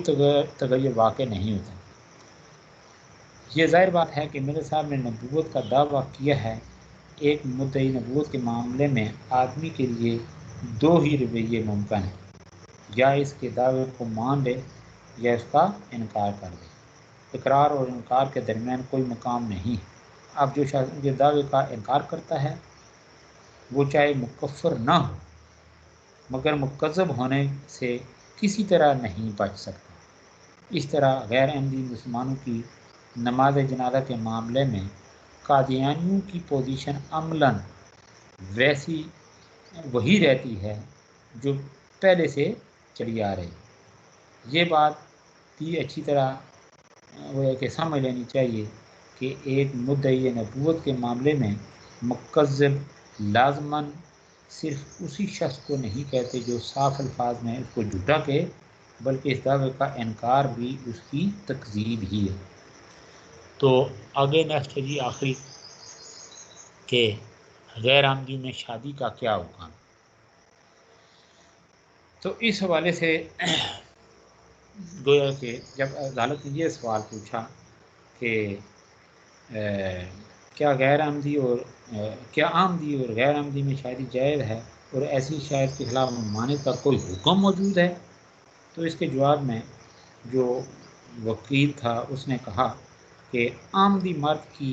تغیر واقع نہیں ہوتا۔ یہ ظاہر بات ہے کہ میرے صاحب نے نبوت کا دعویٰ کیا ہے، ایک مدعی نبوت کے معاملے میں آدمی کے لیے دو ہی رویے ممکن ہیں، یا اس کے دعوے کو مان لے یا اس کا انکار کر دے، اقرار اور انکار کے درمیان کوئی مقام نہیں۔ اب جو شخص ان کے دعوے کا انکار کرتا ہے وہ چاہے مکفر نہ ہو مگر مکذب ہونے سے کسی طرح نہیں بچ سکتا۔ اس طرح غیر احمدی مسلمانوں کی نماز جنازہ کے معاملے میں قادیانیوں کی پوزیشن عملاً ویسی وہی رہتی ہے جو پہلے سے چلی آ رہی۔ یہ بات بھی اچھی طرح وہ ہے کہ سمجھ لینی چاہیے کہ ایک مدعی نبوت کے معاملے میں مکذب لازماً صرف اسی شخص کو نہیں کہتے جو صاف الفاظ میں اس کو جھوٹا کہے، بلکہ اس دعوے کا انکار بھی اس کی تکذیب ہی ہے۔ تو آگے نیکسٹ ہے جی آخری کہ غیر احمدی میں شادی کا کیا حکم۔ تو اس حوالے سے گویا کہ جب عدالت نے یہ سوال پوچھا کہ کیا غیر احمدی اور کیا احمدی اور غیر احمدی میں شادی جائز ہے اور ایسی شاید کے خلاف ممانعت کا کوئی حکم موجود ہے، تو اس کے جواب میں جو وکیل تھا اس نے کہا کہ احمدی مرد کی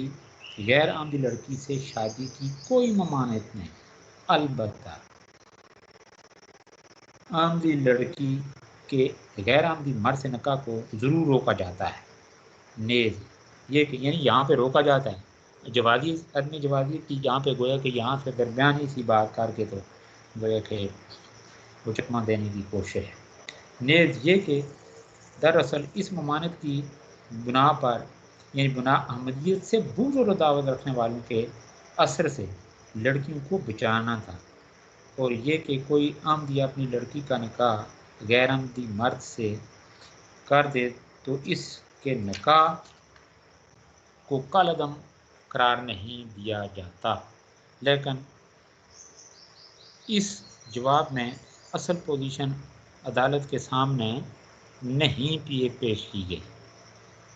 غیر احمدی لڑکی سے شادی کی کوئی ممانعت نہیں، البتہ احمدی لڑکی کے غیر احمدی مرد سے نکاح کو ضرور روکا جاتا ہے، نیز یہ کہ یعنی یہاں پہ روکا جاتا ہے جوازی عدم جوازی کی، یہاں پہ گویا کہ یہاں سے درمیانی سی بات کر کے تو گویا کہ وہ چکمہ دینے کی کوشش ہے۔ نیز یہ کہ دراصل اس ممانعت کی بنا پر یعنی بنا احمدیت سے بغض اور عداوت رکھنے والوں کے اثر سے لڑکیوں کو بچانا تھا، اور یہ کہ کوئی احمدی اپنی لڑکی کا نکاح غیر احمدی مرد سے کر دے تو اس کے نکاح کو کالعدم قرار نہیں دیا جاتا، لیکن اس جواب میں اصل پوزیشن عدالت کے سامنے نہیں پیش کی گئی،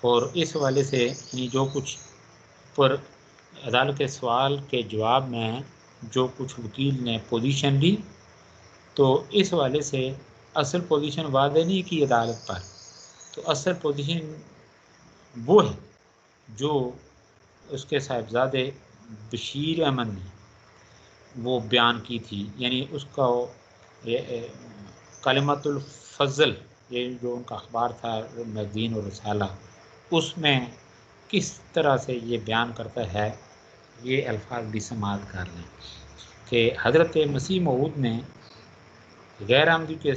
اور اس حوالے سے یعنی جو کچھ پر عدالت کے سوال کے جواب میں جو کچھ وکیل نے پوزیشن لی، تو اس حوالے سے اصل پوزیشن واضح نہیں کی عدالت پر، تو اصل پوزیشن وہ ہے جو اس کے صاحبزادے بشیر احمد نے وہ بیان کی تھی، یعنی اس کا کلمۃ الفضل، یہ جو ان کا اخبار تھا میگزین اور رسالہ، اس میں کس طرح سے یہ بیان کرتا ہے، یہ الفاظ بھی سماعت کر لیں کہ حضرت مسیح موعود نے غیر احمدی کے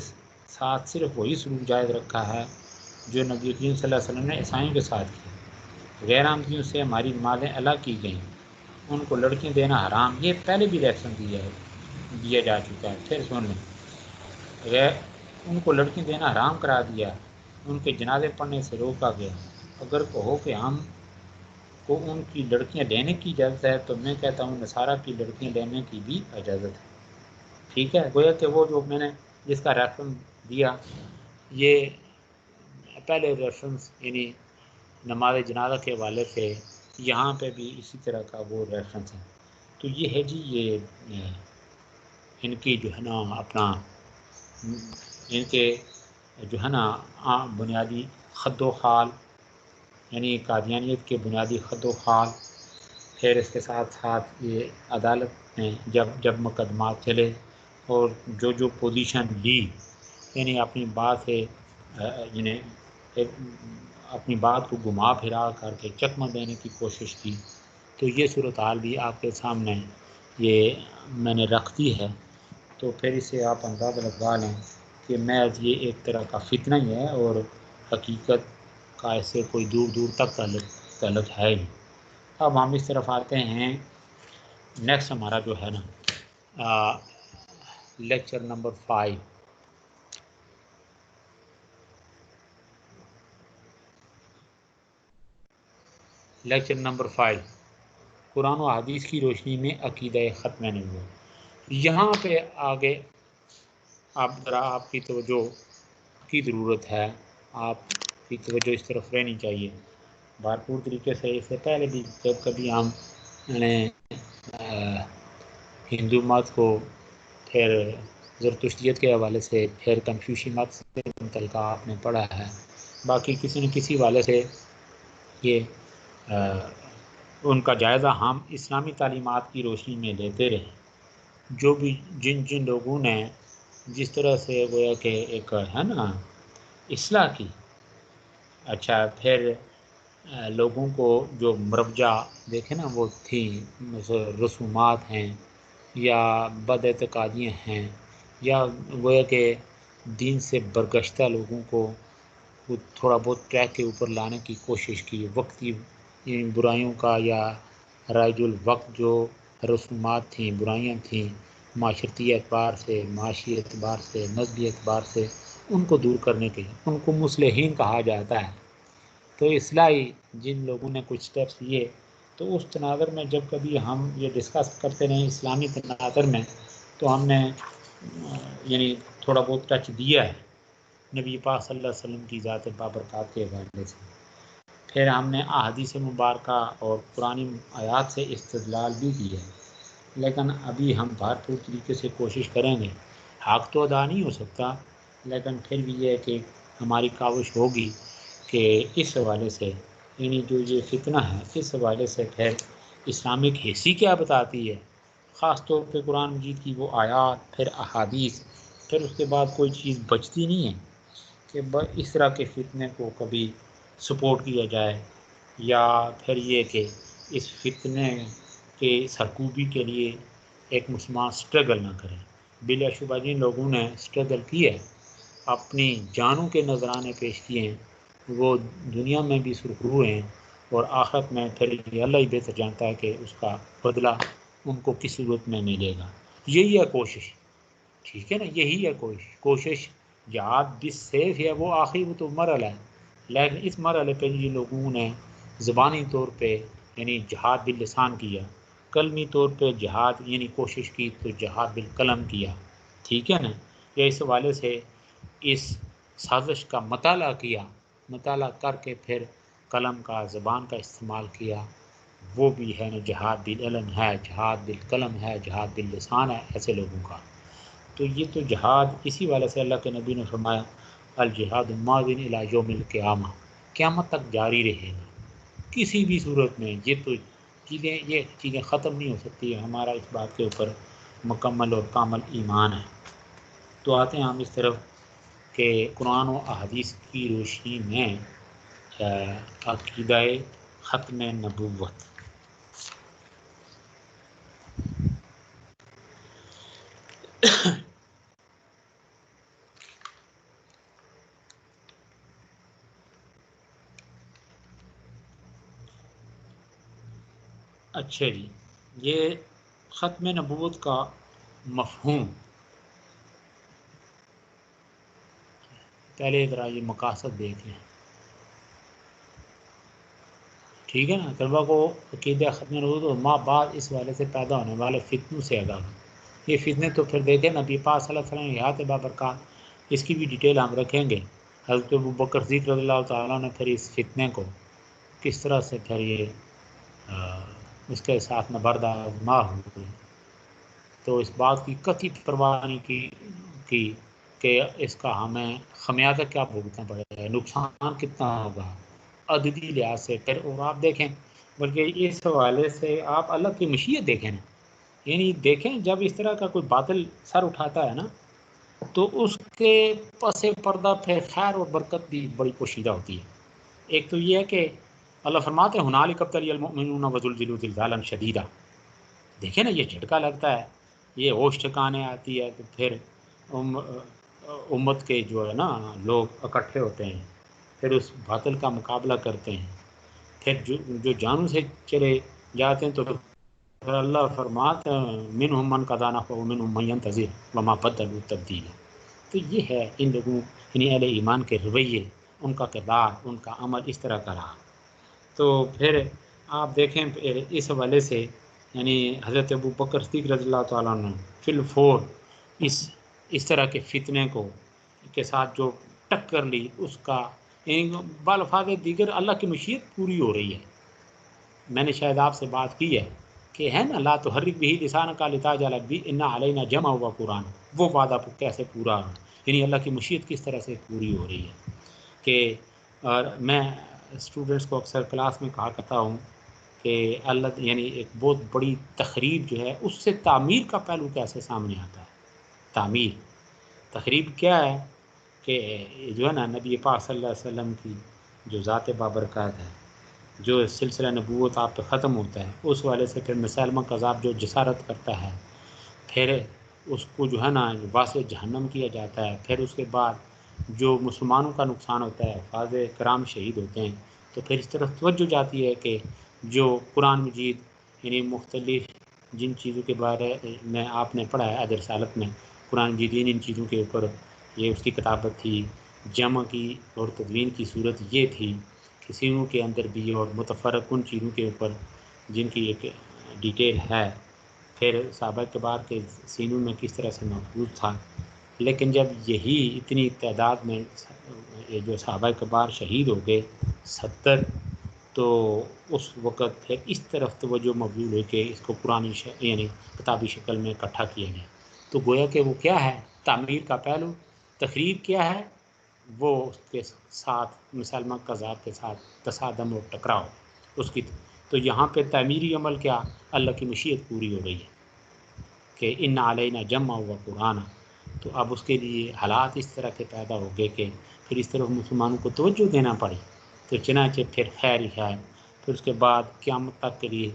ساتھ صرف وہی سلوک جائز رکھا ہے جو نبی کریم صلی اللہ علیہ وسلم نے عیسائیوں کے ساتھ کیا، غیر احمدیوں سے ہماری نمازیں الگ کی گئیں ان کو لڑکیاں دینا حرام، یہ پہلے بھی ریفرنس دیا جا چکا ہے، پھر سن لیں۔ ان کو لڑکیاں دینا حرام کرا دیا، ان کے جنازے پڑھنے سے روکا گیا۔ اگر کہو کہ ہم کو ان کی لڑکیاں لینے کی اجازت ہے تو میں کہتا ہوں نصارہ کی لڑکیاں لینے کی بھی اجازت ہے۔ ٹھیک ہے، گویا کہ وہ جو میں نے جس کا ریفرنس دیا یہ پہلے ریفرنس یعنی نماز جنازہ کے حوالے سے یہاں پہ بھی اسی طرح کا وہ ریفرنس ہے۔ تو یہ ہے جی یہ ان کی جو ہے نا اپنا ان کے جو ہے نا بنیادی خد و خال، یعنی قادیانیت کے بنیادی خد و خال۔ پھر اس کے ساتھ ساتھ یہ عدالت میں جب مقدمات چلے اور جو پوزیشن لی، یعنی اپنی بات سے یعنی اپنی بات کو گھما پھرا کر کے چکمہ دینے کی کوشش کی، تو یہ صورتحال بھی آپ کے سامنے یہ میں نے رکھ دی ہے۔ تو پھر اسے آپ اندازہ لگا لیں کہ محض یہ ایک طرح کا فتنہ ہی ہے اور حقیقت کا ایسے کوئی دور دور تک تعلق ہے ہی۔ اب ہم اس طرف آتے ہیں، نیکسٹ ہمارا جو ہے نا لیکچر نمبر 5۔ لیکچر نمبر 5، قرآن و حدیث کی روشنی میں عقیدہ ختم نبوت۔ یہاں پہ آگے آپ ذرا آپ کی توجہ کی ضرورت ہے، آپ کی توجہ اس طرف رہنی چاہیے بھرپور طریقے سے۔ اس سے پہلے بھی جب کبھی ہم نے ہندو مت کو، پھر زرتشتیت کے حوالے سے، پھر کنفیوشی مت سے متعلقہ آپ نے پڑھا ہے، باقی کسی نہ کسی حوالے سے یہ ان کا جائزہ ہم اسلامی تعلیمات کی روشنی میں لیتے رہے۔ جو بھی جن لوگوں نے جس طرح سے گویا کہ ایک ہے نا اصلاح کی، اچھا پھر لوگوں کو جو مروجہ دیکھیں نا وہ تھی رسومات ہیں یا بد اعتقادیاں ہیں یا گویا کہ دین سے برگشتہ لوگوں کو تھوڑا بہت ٹریک کے اوپر لانے کی کوشش کی، وقتی برائیوں کا یا رائج الوقت جو رسومات تھیں، برائیاں تھیں معاشرتی اعتبار سے، معاشی اعتبار سے، مذہبی اعتبار سے، ان کو دور کرنے کے لیے ان کو مصلحین کہا جاتا ہے۔ تو اصلاحی جن لوگوں نے کچھ اسٹیپس لیے، تو اس تناظر میں جب کبھی ہم یہ ڈسکس کرتے رہے اسلامی تناظر میں، تو ہم نے یعنی تھوڑا بہت ٹچ دیا ہے نبی پاک صلی اللہ علیہ وسلم کی ذات بابرکات کے حوالے سے۔ پھر ہم نے احادیث مبارکہ اور قرآنی آیات سے استدلال بھی کیا ہے، لیکن ابھی ہم بھرپور طریقے سے کوشش کریں گے۔ حق تو ادا نہیں ہو سکتا، لیکن پھر بھی یہ ہے کہ ہماری کاوش ہوگی کہ اس حوالے سے یعنی جو یہ فتنہ ہے اس حوالے سے پھر اسلامک ہسٹری کیا بتاتی ہے، خاص طور پہ قرآن مجید کی وہ آیات، پھر احادیث، پھر اس کے بعد کوئی چیز بچتی نہیں ہے کہ اس طرح کے فتنے کو کبھی سپورٹ کیا جائے، یا پھر یہ کہ اس فتنے کے سرکوبی کے لیے ایک مسلمان سٹرگل نہ کرے۔ بلا شبہ جن لوگوں نے سٹرگل کی ہے، اپنی جانوں کے نذرانے پیش کیے ہیں، وہ دنیا میں بھی سرخرو ہیں اور آخرت میں پھر اللہ ہی بہتر جانتا ہے کہ اس کا بدلہ ان کو کس صورت میں ملے گا۔ یہی ہے کوشش، ٹھیک ہے نا، یہی ہے کوشش۔ جہاد بس سیف ہے وہ آخری وہ تو مرحلہ ہے، لیکن اس مرحلے پہ جن لوگوں نے زبانی طور پہ یعنی جہاد باللسان کیا، قلمی طور پہ جہاد یعنی کوشش کی تو جہاد بالقلم کیا، ٹھیک ہے نا، یا اس حوالے سے اس سازش کا مطالعہ کیا، مطالعہ کر کے پھر قلم کا زبان کا استعمال کیا، وہ بھی ہے نا جہاد بالعلم ہے، جہاد بالقلم ہے، جہاد باللسان ہے ایسے لوگوں کا۔ تو یہ تو جہاد اسی والے سے اللہ کے نبی نے فرمایا الجہاد ماضٍ الی یوم القیامہ، قیامت تک جاری رہے گا کسی بھی صورت میں۔ یہ چیزیں ختم نہیں ہو سکتی، ہمارا اس بات کے اوپر مکمل اور کامل ایمان ہے۔ تو آتے ہیں ہم اس طرف کہ قرآن و احادیث کی روشنی میں عقیدہ ختم نبوت۔ اچھا جی، یہ ختم نبوت کا مفہوم، پہلے ذرا یہ مقاصد دیکھ لیں، ٹھیک ہے نا؟ طلبا کو عقیدہ ختم نبوت اور ماں بعد اس والے سے پیدا ہونے والے فتنوں سے آگاہ۔ یہ فتنے تو پھر دیکھیں نبی پاک صلی اللہ علیہ وسلم حیات بابرکات، اس کی بھی ڈیٹیل ہم رکھیں گے۔ حضرت ابوبکر صدیق رضی اللہ تعالیٰ نے پھر اس فتنے کو کس طرح سے پھر یہ اس کے ساتھ نبرد آزما ہوئی، تو اس بات کی قطعی پرواہ نہیں کی کہ اس کا ہمیں خمیازہ کیا بھگتنا پڑے گا، نقصان کتنا ہوگا عددی لحاظ سے۔ پھر اور آپ دیکھیں، بلکہ اس حوالے سے آپ اللہ کی مشیت دیکھیں نا، یعنی دیکھیں جب اس طرح کا کوئی باطل سر اٹھاتا ہے نا، تو اس کے پس پردہ پھر خیر اور برکت بھی بڑی پوشیدہ ہوتی ہے۔ ایک تو یہ ہے کہ اللہ فرماتے ہیں ہنالک ابتلی المؤمنون وزلزلوا زلزالا شدیدا، دیکھیں نا یہ جھٹکا لگتا ہے، یہ ہوش ٹھکانے آتی ہے، تو پھر امت کے جو ہے نا لوگ اکٹھے ہوتے ہیں، پھر اس باطل کا مقابلہ کرتے ہیں، پھر جو جانوں سے چلے جاتے ہیں، تو پھر اللہ فرماتے ہیں منہم من قضی نحبہ ومنہم من ینتظر وما بدلوا تبدیلا۔ تو یہ ہے ان لوگوں، یعنی اہل ایمان کے رویے، ان کا کردار، ان کا عمل اس طرح کا رہا۔ تو پھر آپ دیکھیں اس حوالے سے، یعنی حضرت ابوبکر صدیق رضی اللہ تعالیٰ عنہ فی الفور اس طرح کے فتنے کے ساتھ جو ٹکر لی، اس کا بالفاظ دیگر اللہ کی مشیت پوری ہو رہی ہے۔ میں نے شاید آپ سے بات کی ہے کہ ہے نا لا تحرک بہ لسانک لتعجل بہ ان علینا جمعہ و قرآن، وہ وعدہ کیسے پورا ہو، یعنی اللہ کی مشیت کس طرح سے پوری ہو رہی ہے۔ کہ اور میں اسٹوڈنٹس کو اکثر کلاس میں کہا کرتا ہوں کہ اللہ یعنی ایک بہت بڑی تخریب جو ہے اس سے تعمیر کا پہلو کیسے سامنے آتا ہے۔ تخریب کیا ہے کہ جو ہے نا نبی پاک صلی اللہ علیہ وسلم کی جو ذات بابرکات ہے، جو سلسلہ نبوت آپ پہ ختم ہوتا ہے، اس والے سے پھر مسلمہ کذاب جو جسارت کرتا ہے، پھر اس کو جو ہے نا واسع جہنم کیا جاتا ہے، پھر اس کے بعد جو مسلمانوں کا نقصان ہوتا ہے، حفاظ کرام شہید ہوتے ہیں، تو پھر اس طرف توجہ جاتی ہے کہ جو قرآن مجید یعنی مختلف جن چیزوں کے بارے میں آپ نے پڑھا ہے ادر رسالت میں، قرآن مجید ان چیزوں کے اوپر یہ اس کی کتابت تھی، جمع کی اور تدوین کی صورت یہ تھی کہ سینوں کے اندر بھی اور متفرق ان چیزوں کے اوپر جن کی ایک ڈیٹیل ہے، پھر صحابہ کبار کے سینوں میں کس طرح سے محفوظ تھا۔ لیکن جب یہی اتنی تعداد میں جو صحابہ کبار شہید ہو گئے 70، تو اس وقت پھر اس طرف توجہ مبذول ہوئی کہ اس کو قرآن یعنی کتابی شکل میں اکٹھا کیا گیا۔ تو گویا کہ وہ کیا ہے تعمیر کا پہلو، تخریب کیا ہے وہ اس کے ساتھ مسلمہ کذاب کے ساتھ تصادم اور ٹکراؤ اس کی۔ تو یہاں پہ تعمیری عمل کیا، اللہ کی مشیت پوری ہو رہی ہے کہ ان علینا جمع و قرآن۔ تو اب اس کے لیے حالات اس طرح کے پیدا ہو گئے کہ پھر اس طرف مسلمانوں کو توجہ دینا پڑی، تو چنانچہ پھر خیر ہی خیر، پھر اس کے بعد قیامت تک کے لیے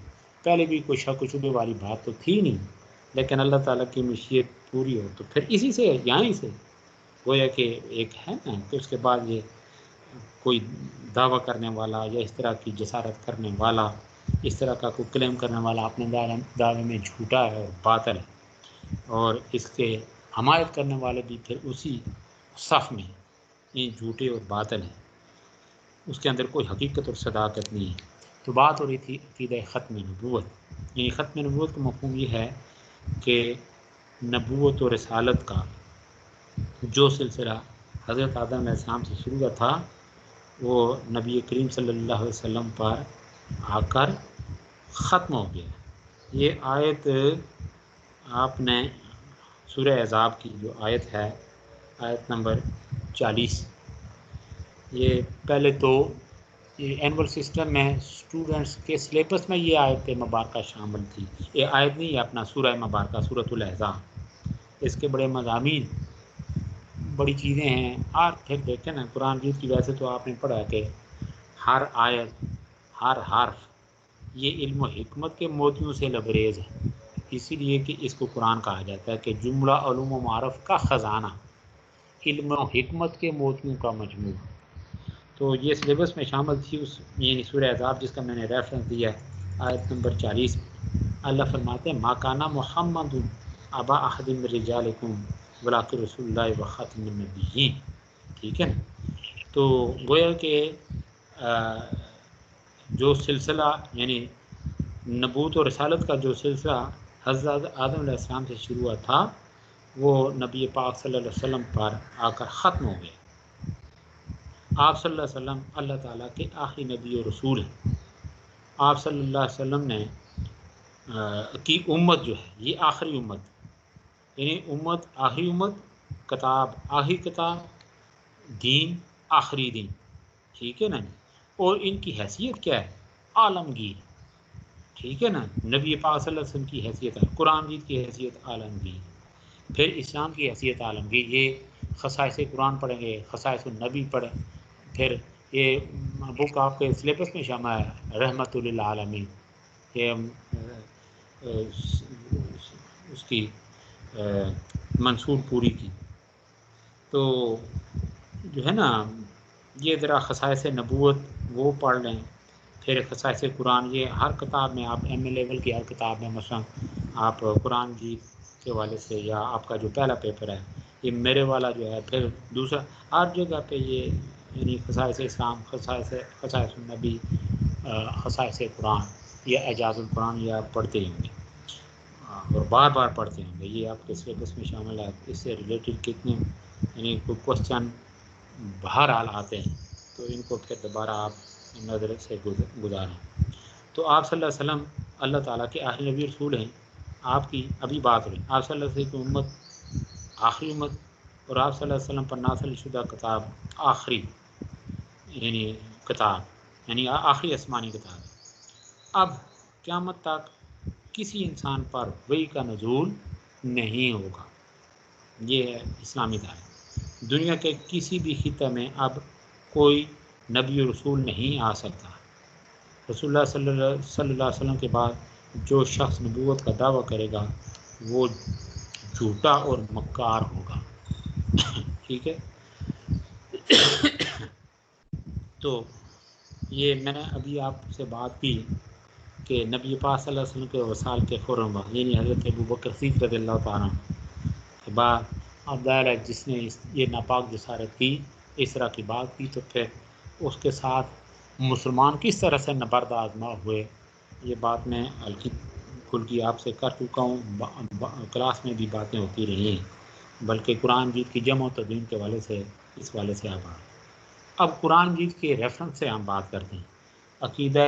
پہلے بھی کوئی شک و شبے والی بات تو تھی نہیں، لیکن اللہ تعالیٰ کی مشیت پوری ہو تو پھر اسی سے یہیں سے گویا کہ ایک ہے نا کہ اس کے بعد یہ کوئی دعویٰ کرنے والا یا اس طرح کی جسارت کرنے والا، اس طرح کا کوئی کلیم کرنے والا اپنے دعوے میں جھوٹا ہے اور باطل ہے، اور اس کے حمایت کرنے والے بھی پھر اسی صف میں یہ جھوٹے اور باطل ہیں، اس کے اندر کوئی حقیقت اور صداقت نہیں ہے۔ تو بات ہو رہی تھی عقیدہ ختم نبوت، یعنی ختم نبوت کا مفہوم یہ ہے کہ نبوت و رسالت کا جو سلسلہ حضرت آدم علیہ السلام سے شروع تھا وہ نبی کریم صلی اللہ علیہ وسلم پر آ کر ختم ہو گیا۔ یہ آیت آپ نے سورہ احزاب کی جو آیت ہے، آیت نمبر 40، یہ پہلے تو یہ اینول سسٹم میں اسٹوڈنٹس کے سلیبس میں یہ آیت مبارکہ شامل تھی، یہ آیت نہیں ہے اپنا سورہ مبارکہ سورۃ الاحزاب، اس کے بڑے مضامین بڑی چیزیں ہیں۔ اور پھر دیکھیں نا قرآن مجید کی ویسے تو آپ نے پڑھا کہ ہر آیت ہر حرف یہ علم و حکمت کے موتیوں سے لبریز ہے، اسی لیے کہ اس کو قرآن کہا جاتا ہے کہ جملہ علوم و معرف کا خزانہ، علم و حکمت کے موتیوں کا مجموعہ۔ تو یہ سلیبس میں شامل تھی اس یعنی سورہ احزاب جس کا میں نے ریفرنس دیا ہے آیت نمبر 40، اللہ فرماتے ہیں ما کانا محمد ابا احد من رجالکم ولکن رسول اللہ و خاتم النبیین. ٹھیک ہے نا. تو گویا کہ جو سلسلہ یعنی نبوت و رسالت کا جو سلسلہ حضرت آدم علیہ السلام سے شروع ہوا تھا وہ نبی پاک صلی اللہ علیہ وسلم پر آ کر ختم ہو گیا. آپ صلی اللہ علیہ وسلم اللہ تعالیٰ کے آخری نبی و رسول ہیں. آپ صلی اللہ علیہ وسلم نے کی امت جو ہے یہ آخری امت، یعنی امت آخری امت، کتاب آخری کتاب، دین آخری دین. ٹھیک ہے نا. اور ان کی حیثیت کیا ہے؟ عالمگیر. ٹھیک ہے نا. نبی پاک صلی اللہ علیہ وسلم کی حیثیت ہے، قرآن مجید کی حیثیت عالمگیر، پھر اسلام کی حیثیت عالمگیر. یہ خصائص قرآن پڑھیں گے، خصائص النبی پڑھیں، پھر یہ بک آپ کے سلیبس میں شامل ہے رحمت للعالمین، یہ اس کی منصور پوری کی. تو جو ہے نا یہ ذرا خصائص نبوت وہ پڑھ لیں، پھر خصائص قرآن. یہ ہر کتاب میں آپ ایم اے لیول کی ہر کتاب میں مثلا آپ قرآن جی کے والے سے، یا آپ کا جو پہلا پیپر ہے یہ میرے والا جو ہے، پھر دوسرا ہر جگہ پہ یہ یعنی خصائص اسلام، خصائص النبی، خصائص قرآن یا اعجاز القرآن یہ آپ پڑھتے ہی ہوں گے اور بار بار پڑھتے ہوں گے. یہ آپ کے سلیبس میں شامل ہے. اس سے ریلیٹڈ کتنے یعنی کوئی کوشچن بہرحال آتے ہیں تو ان کو پھر دوبارہ آپ نظر سے گزاریں. تو آپ صلی اللہ علیہ وسلم اللہ تعالیٰ کے آخری نبی رسول ہیں. آپ کی ابھی بات ہوئی آپ صلی اللہ علیہ وسلم کی امت آخری امت، اور آپ صلی اللہ علیہ وسلم پر نازل شدہ کتاب آخری یعنی کتاب، یعنی آخری آسمانی کتاب. اب قیامت تک کسی انسان پر وحی کا نزول نہیں ہوگا. یہ ہے اسلامی تعلیم. دنیا کے کسی بھی خطے میں اب کوئی نبی و رسول نہیں آ سکتا. رسول اللہ صلی اللہ علیہ وسلم کے بعد جو شخص نبوت کا دعویٰ کرے گا وہ جھوٹا اور مکار ہوگا. ٹھیک ہے. تو یہ میں نے ابھی آپ سے بات کی کہ نبی پاک صلی اللہ علیہ وسلم کے وصال کے فوراً بعد یعنی حضرت ابوبکر صدیق رضی اللہ تعالیٰ کے بعد اب ظاہر ہے جس نے یہ ناپاک جسارت کی، اس طرح کی بات کی، تو پھر اس کے ساتھ مسلمان کس طرح سے نبرد آزما ہوئے، یہ بات میں ہلکی پھلکی آپ سے کر چکا ہوں. کلاس میں بھی باتیں ہوتی رہی ہیں، بلکہ قرآن مجید کی جمع و تدوین کے والے سے اس والے سے اب قرآن مجید کے ریفرنس سے ہم بات کرتے ہیں. عقیدہ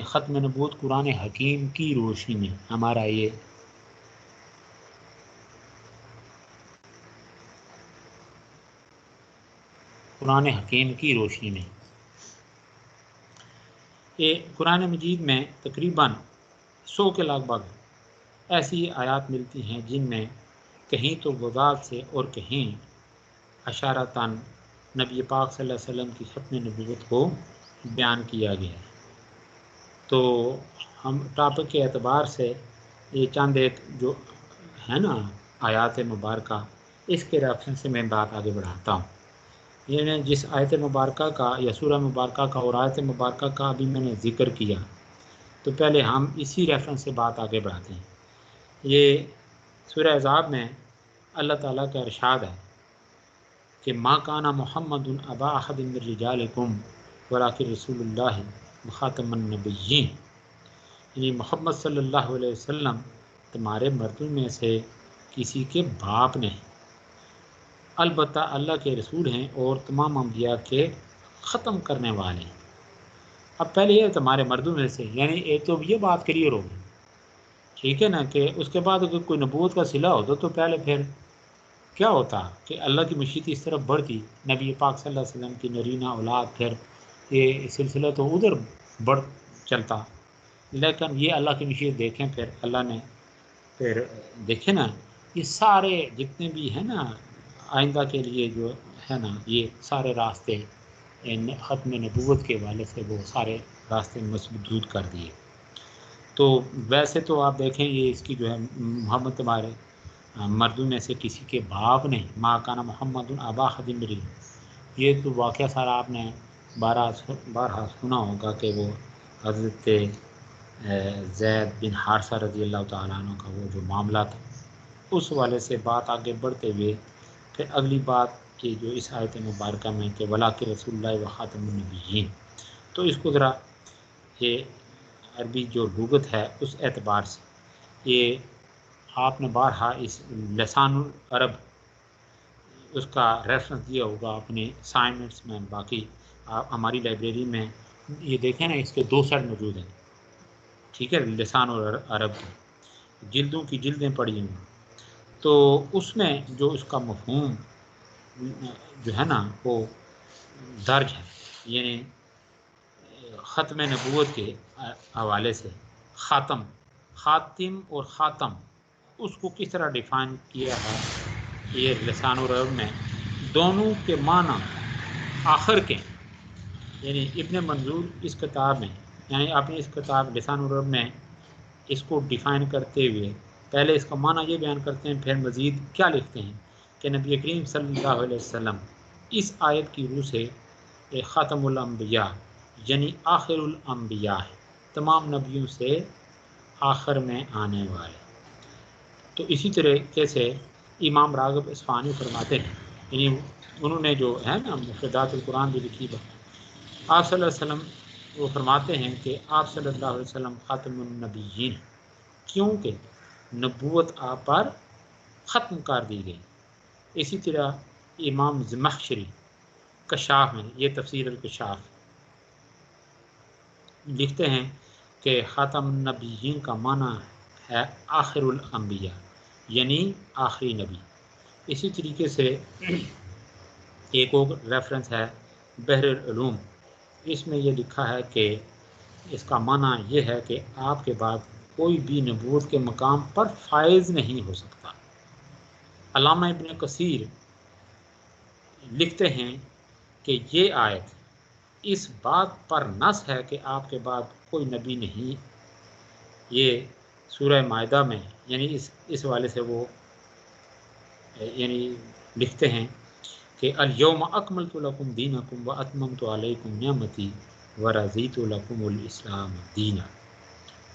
ختم نبوت قرآن حکیم کی روشنی میں ہمارا یہ قرآن حکیم کی روشنی میں یہ قرآن مجید میں تقریباً 100 کے لگ بھگ ایسی آیات ملتی ہیں جن میں کہیں تو وضاحت سے اور کہیں اشارتاً نبی پاک صلی اللہ علیہ وسلم کی ختم نبوت کو بیان کیا گیا ہے. تو ہم ٹاپک کے اعتبار سے یہ چند ایک جو ہے نا آیات مبارکہ، اس کے ریفرنس سے میں بات آگے بڑھاتا ہوں. یعنی جس آیت مبارکہ کا یا سورہ مبارکہ کا اور آیت مبارکہ کا ابھی میں نے ذکر کیا، تو پہلے ہم اسی ریفرنس سے بات آگے بڑھاتے ہیں. یہ سورہ احزاب میں اللہ تعالیٰ کا ارشاد ہے کہ ما کانا محمد ابا احد من رجالکم ولکن رسول اللہ خاتم النبیین، یعنی محمد صلی اللہ علیہ وسلم تمہارے مردوں میں سے کسی کے باپ نہیں، البتہ اللہ کے رسول ہیں اور تمام انبیاء کے ختم کرنے والے ہیں. اب پہلے یہ تمہارے مردوں میں سے، یعنی ایک تو یہ بات کلیئر ہوگی. ٹھیک ہے نا، کہ اس کے بعد اگر کوئی نبوت کا صلہ ہوتا تو پہلے پھر کیا ہوتا کہ اللہ کی مشیت اس طرف بڑھتی، نبی پاک صلی اللہ علیہ وسلم کی نرینہ اولاد، پھر یہ سلسلہ تو ادھر بڑھ چلتا. لیکن یہ اللہ کی مشیت دیکھیں، پھر اللہ نے پھر دیکھیں نا یہ سارے جتنے بھی ہیں نا آئندہ کے لیے جو ہے نا یہ سارے راستے ختم نبوت کے والے سے وہ سارے راستے مسدود کر دیے. تو ویسے تو آپ دیکھیں یہ اس کی جو ہے محمد تمہارے مردوں میں سے کسی کے باپ نہیں، ما کانا محمد ابا احد من رجالکم، یہ تو واقعہ سارا آپ نے بارہا سنا ہوگا کہ وہ حضرت زید بن حارثہ رضی اللہ تعالیٰ عنہ کا وہ جو معاملہ تھا، اس والے سے بات آگے بڑھتے ہوئے پھر اگلی بات کہ جو اس آیت مبارکہ میں کہ ولاکن رسول اللہ و خاتم النبیین، تو اس کو ذرا یہ عربی جو لغت ہے اس اعتبار سے یہ آپ نے بارہا اس لسان العرب اس کا ریفرنس دیا ہوگا اپنے اسائنمنٹس میں، باقی آپ ہماری لائبریری میں یہ دیکھیں نا، اس کے 2 سیٹ موجود ہیں، ٹھیک ہے، لسان العرب کی جلدوں کی جلدیں پڑھی ہوئی، تو اس میں جو اس کا مفہوم جو ہے نا وہ درج ہے، یعنی ختم نبوت کے حوالے سے خاتم اور خاتم اس کو کس طرح ڈیفائن کیا ہے، یہ لسان العرب میں دونوں کے معنی آخر کے، یعنی ابن منظور اس کتاب میں، یعنی اپنی اس کتاب لسان العرب میں اس کو ڈیفائن کرتے ہوئے پہلے اس کا معنی یہ بیان کرتے ہیں، پھر مزید کیا لکھتے ہیں کہ نبی کریم صلی اللہ علیہ وسلم اس آیت کی روح سے خاتم الانبیاء یعنی آخر الانبیاء ہے، تمام نبیوں سے آخر میں آنے والے۔ تو اسی طریقے سے امام راغب اصفہانی فرماتے ہیں، یعنی انہوں نے جو ہے نا مفردات القرآن بھی لکھی ہے، آپ صلی اللہ علیہ وسلم وہ فرماتے ہیں کہ آپ صلی اللہ علیہ وسلم خاتم النبیین، کیونکہ نبوت آپ پر ختم کر دی گئی۔ اسی طرح امام زمخشری کشاف میں، یہ تفسیر الکشاف لکھتے ہیں کہ خاتم النبیین کا معنی ہے آخر الانبیاء یعنی آخری نبی۔ اسی طریقے سے ایک اور ریفرنس ہے بحر العلوم، اس میں یہ لکھا ہے کہ اس کا معنی یہ ہے کہ آپ کے بعد کوئی بھی نبوت کے مقام پر فائز نہیں ہو سکتا۔ علامہ ابن کثیر لکھتے ہیں کہ یہ آیت اس بات پر نص ہے کہ آپ کے بعد کوئی نبی نہیں، یہ سورہ مائدہ میں، یعنی اس والے سے وہ یعنی لکھتے ہیں کہ الیوم اکملت لکم دینکم واتممت علیکم نعمتی ورضیت لکم الاسلام دینا،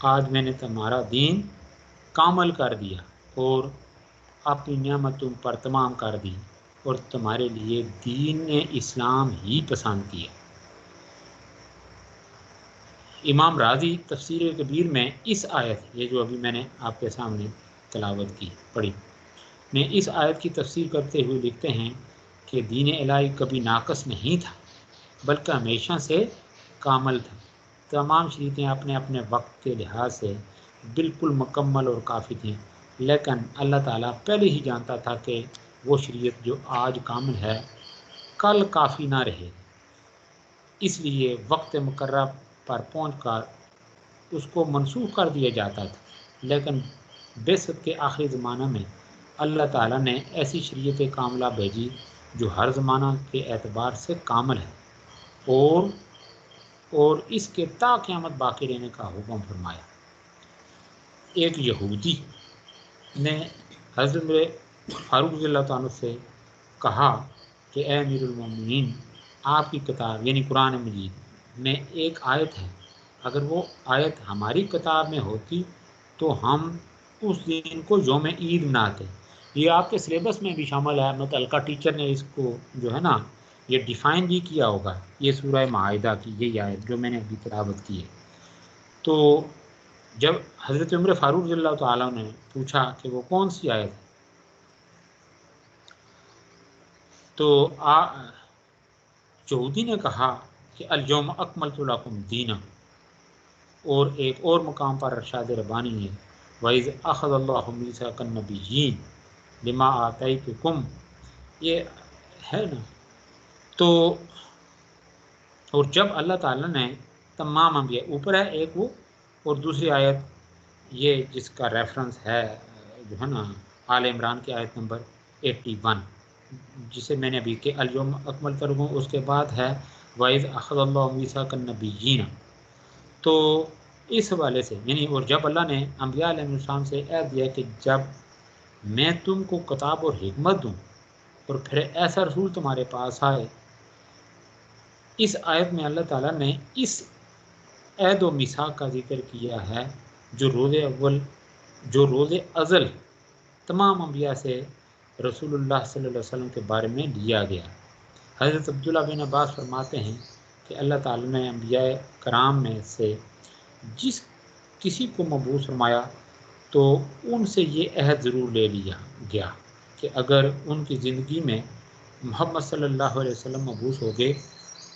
آج میں نے تمہارا دین کامل کر دیا اور اپنی نعمت تم پر تمام کر دی اور تمہارے لیے دین اسلام ہی پسند کیا۔ امام راضی تفسیر کبیر میں اس آیت، یہ جو ابھی میں نے آپ کے سامنے تلاوت کی پڑھی، میں اس آیت کی تفسیر کرتے ہوئے لکھتے ہیں کہ دین الہی کبھی ناقص نہیں تھا بلکہ ہمیشہ سے کامل تھا، تمام شریعتیں اپنے اپنے وقت کے لحاظ سے بالکل مکمل اور کافی تھیں، لیکن اللہ تعالیٰ پہلے ہی جانتا تھا کہ وہ شریعت جو آج کامل ہے کل کافی نہ رہے، اس لیے وقت مقررہ پر پہنچ کر اس کو منسوخ کر دیا جاتا تھا، لیکن بعثت کے آخری زمانہ میں اللہ تعالیٰ نے ایسی شریعت کاملہ بھیجی جو ہر زمانہ کے اعتبار سے کامل ہے اور اس کے تا قیامت باقی رہنے کا حکم فرمایا۔ ایک یہودی نے حضرت فاروق رضی اللہ تعالیٰ سے کہا کہ اے امیر المومنین، آپ کی کتاب یعنی قرآن مجید میں ایک آیت ہے، اگر وہ آیت ہماری کتاب میں ہوتی تو ہم اس دن کو یوم عید مناتے۔ یہ آپ کے سلیبس میں بھی شامل ہے، متعلقہ ٹیچر نے اس کو جو ہے نا یہ ڈیفائن بھی کیا ہوگا، یہ سورہ مائدہ کی یہی آیت جو میں نے ابھی تلاوت کی ہے۔ تو جب حضرت عمر فاروق رضی اللہ تعالیٰ نے پوچھا کہ وہ کون سی آیت ہے، تو یہودی نے کہا کہ الیوم اکملت لکم دینا، اور ایک اور مقام پر ارشاد ربانی ہے وَإِذْ أَخَذَ اللَّهُ مِيثَاقَ النَّبِيِّينَ لِمَا آتَيْتُكُمْ، یہ ہے نا، تو اور جب اللہ تعالیٰ نے تمام انبیاء، اوپر ہے ایک وہ، اور دوسری آیت یہ جس کا ریفرنس ہے جو ہے نا آل عمران کی آیت نمبر 81، جسے میں نے ابھی کہ الیوم اکملت لکم، اس کے بعد ہے وَإِذْ أَخَذَ اللَّهُ مِيثَاقَ النَّبِيِّينَ، تو اس حوالے سے یعنی اور جب اللہ نے انبیاء علیہ السلام سے عہد دیا کہ جب میں تم کو کتاب اور حکمت دوں اور پھر ایسا رسول تمہارے پاس آئے، اس آیت میں اللہ تعالیٰ نے اس عہد و میثاق کا ذکر کیا ہے جو روز ازل تمام انبیاء سے رسول اللہ صلی اللہ علیہ وسلم کے بارے میں لیا گیا۔ حضرت عبداللہ بن عباس فرماتے ہیں کہ اللہ تعالیٰ نے انبیاء کرام میں سے جس کسی کو مبعوث فرمایا تو ان سے یہ عہد ضرور لے لیا گیا کہ اگر ان کی زندگی میں محمد صلی اللہ علیہ وسلم مبعوث ہو گئے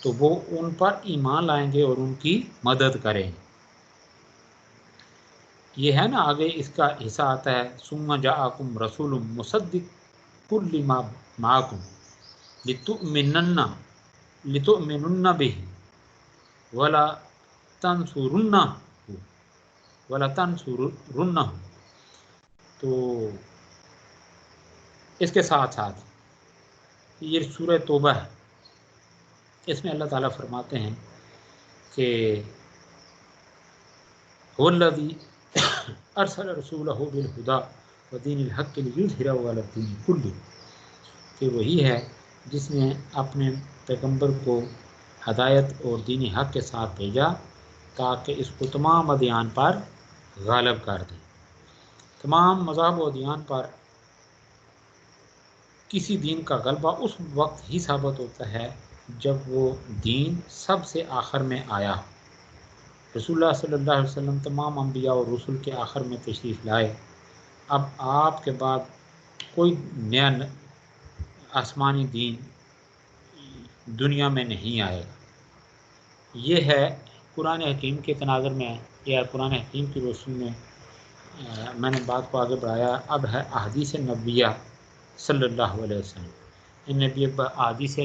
تو وہ ان پر ایمان لائیں گے اور ان کی مدد کریں گے۔ یہ ہے نا آگے اس کا حصہ آتا ہے ثم جاءکم رسول مصدق لما معکم لتؤمنن به ولا تنصرنہ تو اس کے ساتھ ساتھ یہ سورہ توبہ ہے، اس میں اللہ تعالیٰ فرماتے ہیں کہ هو الذی ارسل رسولہ بالہدی ودین الحق لیظہرہ علی الدین کلہ، کہ وہی ہے جس نے اپنے پیغمبر کو ہدایت اور دین حق کے ساتھ بھیجا تاکہ اس کو تمام ادیان پر غالب کر دے۔ تمام مذاہب و ادیان پر کسی دین کا غلبہ اس وقت ہی ثابت ہوتا ہے جب وہ دین سب سے آخر میں آیا۔ رسول اللہ صلی اللہ علیہ وسلم تمام انبیاء اور رسل کے آخر میں تشریف لائے۔ اب آپ کے بعد کوئی نیا آسمانی دین دنیا میں نہیں آئے گا۔ یہ ہے قرآن حکیم کے تناظر میں یا قرآن حکیم کی روشنی میں میں نے بات کو آگے بڑھایا۔ اب ہے احادیث نبویہ صلی اللہ علیہ وسلم، ان نبی احادیث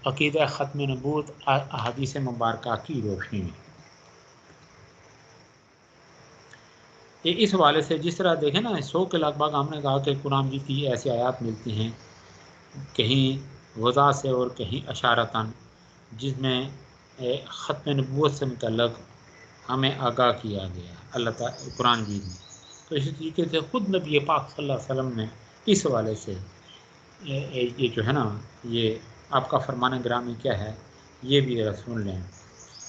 عقیدہ ختم نبوت احادیث مبارکہ کی روشنی میں۔ یہ اس حوالے سے جس طرح دیکھیں نا 100 کے لگ بھگ ہم نے کہا کہ قرآن مجید کی ایسی آیات ملتی ہیں کہیں وضاح سے اور کہیں اشارتاً، جس میں ختم نبوت سے متعلق ہمیں آگاہ کیا گیا اللہ تعالیٰ قرآن مجید میں۔ تو اسی طریقے سے خود نبی پاک صلی اللہ علیہ وسلم نے اس حوالے سے یہ جو ہے نا یہ آپ کا فرمان گرامی کیا ہے یہ بھی ذرا سن لیں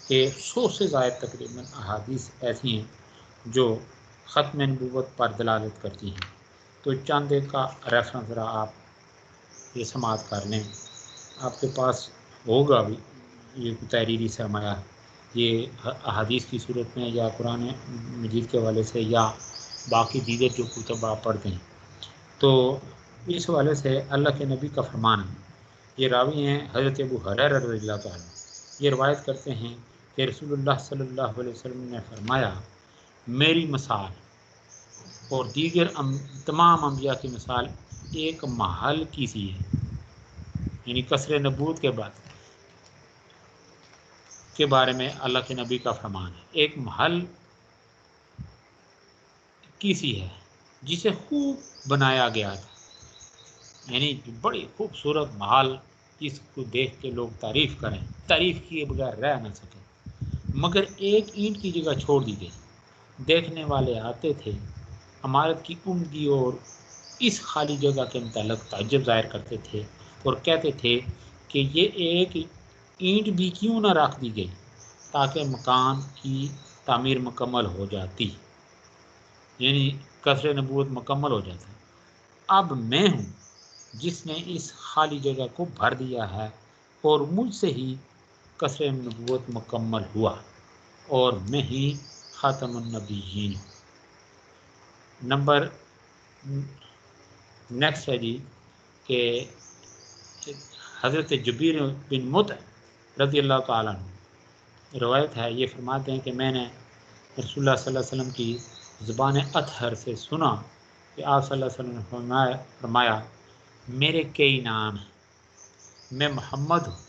کہ 100 سے زائد تقریباً احادیث ایسی ہیں جو ختم نبوت پر دلالت کرتی ہیں۔ تو چند کا ریفرنس ذرا آپ یہ سماعت کر لیں، آپ کے پاس ہوگا بھی یہ تحریری سرمایہ یہ احادیث کی صورت میں یا قرآن مجید کے حوالے سے یا باقی دیگر جو کتب آپ پڑھتے ہیں۔ تو اس حوالے سے اللہ کے نبی کا فرمان ہے، یہ راوی ہیں حضرت ابو ہریرہ رضی اللہ تعالیٰ، یہ روایت کرتے ہیں کہ رسول اللہ صلی اللہ علیہ وسلم نے فرمایا میری مثال اور دیگر تمام انبیاء کی مثال ایک محل کی سی ہے، یعنی قصر نبوت کے بعد کے بارے میں اللہ کے نبی کا فرمان ہے، ایک محل کی سی ہے جسے خوب بنایا گیا تھا، یعنی بڑی خوبصورت محل جس کو دیکھ کے لوگ تعریف کریں، تعریف کیے بغیر رہ نہ سکیں، مگر ایک اینٹ کی جگہ چھوڑ دی گئی۔ دیکھنے والے آتے تھے، عمارت کی عمدگی اور اس خالی جگہ کے متعلق تعجب ظاہر کرتے تھے اور کہتے تھے کہ یہ ایک اینٹ بھی کیوں نہ رکھ دی گئی تاکہ مکان کی تعمیر مکمل ہو جاتی، یعنی قصر نبوت مکمل ہو جاتا۔ اب میں ہوں جس نے اس خالی جگہ کو بھر دیا ہے اور مجھ سے ہی قصر نبوت مکمل ہوا اور میں ہی خاتم النبیین۔ نمبر نیکسٹ ہے جی کہ حضرت جبیر بن مطعم رضی اللہ تعالیٰ عنہ روایت ہے، یہ فرماتے ہیں کہ میں نے رسول اللہ صلی اللہ علیہ وسلم کی زبان اطہر سے سنا کہ آپ صلی اللہ علیہ وسلم نے فرمایا میرے کئی نام ہیں، میں محمد ہوں،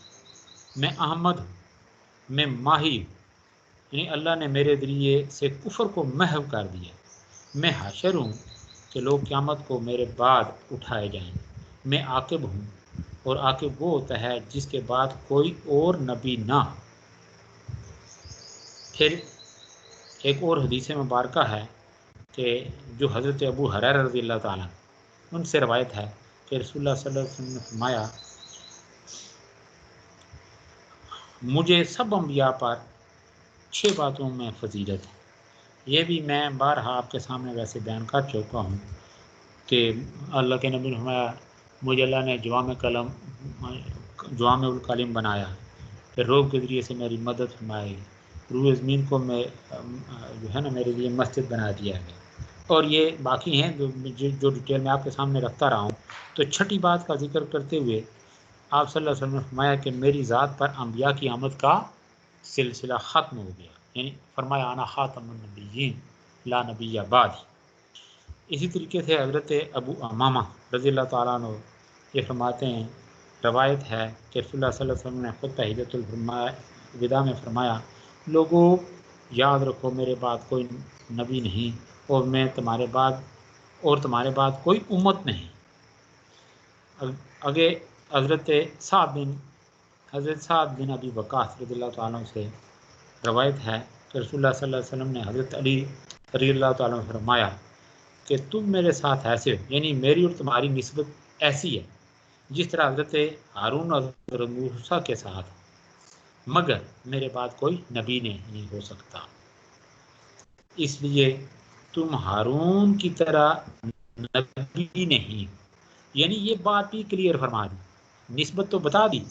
میں احمد ہوں، میں ماہی ہوں، یعنی اللہ نے میرے ذریعے سے کفر کو محو کر دیا، میں حشر ہوں کہ لوگ قیامت کو میرے بعد اٹھائے جائیں، میں عاقب ہوں اور عاقب وہ ہوتا ہے جس کے بعد کوئی اور نبی نہ ہو۔ پھر ایک اور حدیث مبارکہ ہے کہ جو حضرت ابو ہریرہ رضی اللہ تعالیٰ ان سے روایت ہے کہ رسول اللہ صلی اللہ علیہ وسلم نے فرمایا مجھے سب انبیاء پر 6 باتوں میں فضیلت ہے۔ یہ بھی میں بارہا آپ کے سامنے ویسے بیان کر چکا ہوں کہ اللہ کے نبی نے فرمایا مجھے اللہ نے جوامع الکلم بنایا، پھر روح کے ذریعے سے میری مدد فرمائی، روح زمین کو میں جو ہے نا میرے لیے مسجد بنا دیا ہے، اور یہ باقی ہیں جو ڈیٹیل میں آپ کے سامنے رکھتا رہا ہوں۔ تو چھٹی بات کا ذکر کرتے ہوئے آپ صلی اللہ علیہ وسلم نے فرمایا کہ میری ذات پر انبیاء کی آمد کا سلسلہ ختم ہو گیا، یعنی فرمایا انا خاتم النبیین لا نبی بعد۔ اسی طریقے سے حضرت ابو امامہ رضی اللہ تعالیٰ عنہ یہ فرماتے ہیں، روایت ہے کہ رسول اللہ صلی اللہ علیہ وسلم نے خود تحیۃ الوداع میں فرمایا لوگوں یاد رکھو میرے بعد کوئی نبی نہیں اور میں تمہارے بعد کوئی امت نہیں۔ آگے حضرت سعد بن ابی وقاص رضی اللہ تعالیٰ عنہ سے روایت ہے کہ رسول اللہ صلی اللہ علیہ وسلم نے حضرت علی رضی اللہ تعالیٰ عنہ فرمایا کہ تم میرے ساتھ ایسے ہو، یعنی میری اور تمہاری نسبت ایسی ہے جس طرح حضرت ہارون اور حضرت موسیٰ کے ساتھ، مگر میرے بعد کوئی نبی نہیں ہو سکتا، اس لیے تم ہارون کی طرح نبی نہیں۔ یعنی یہ بات بھی کلیئر فرما دی، نسبت تو بتا دی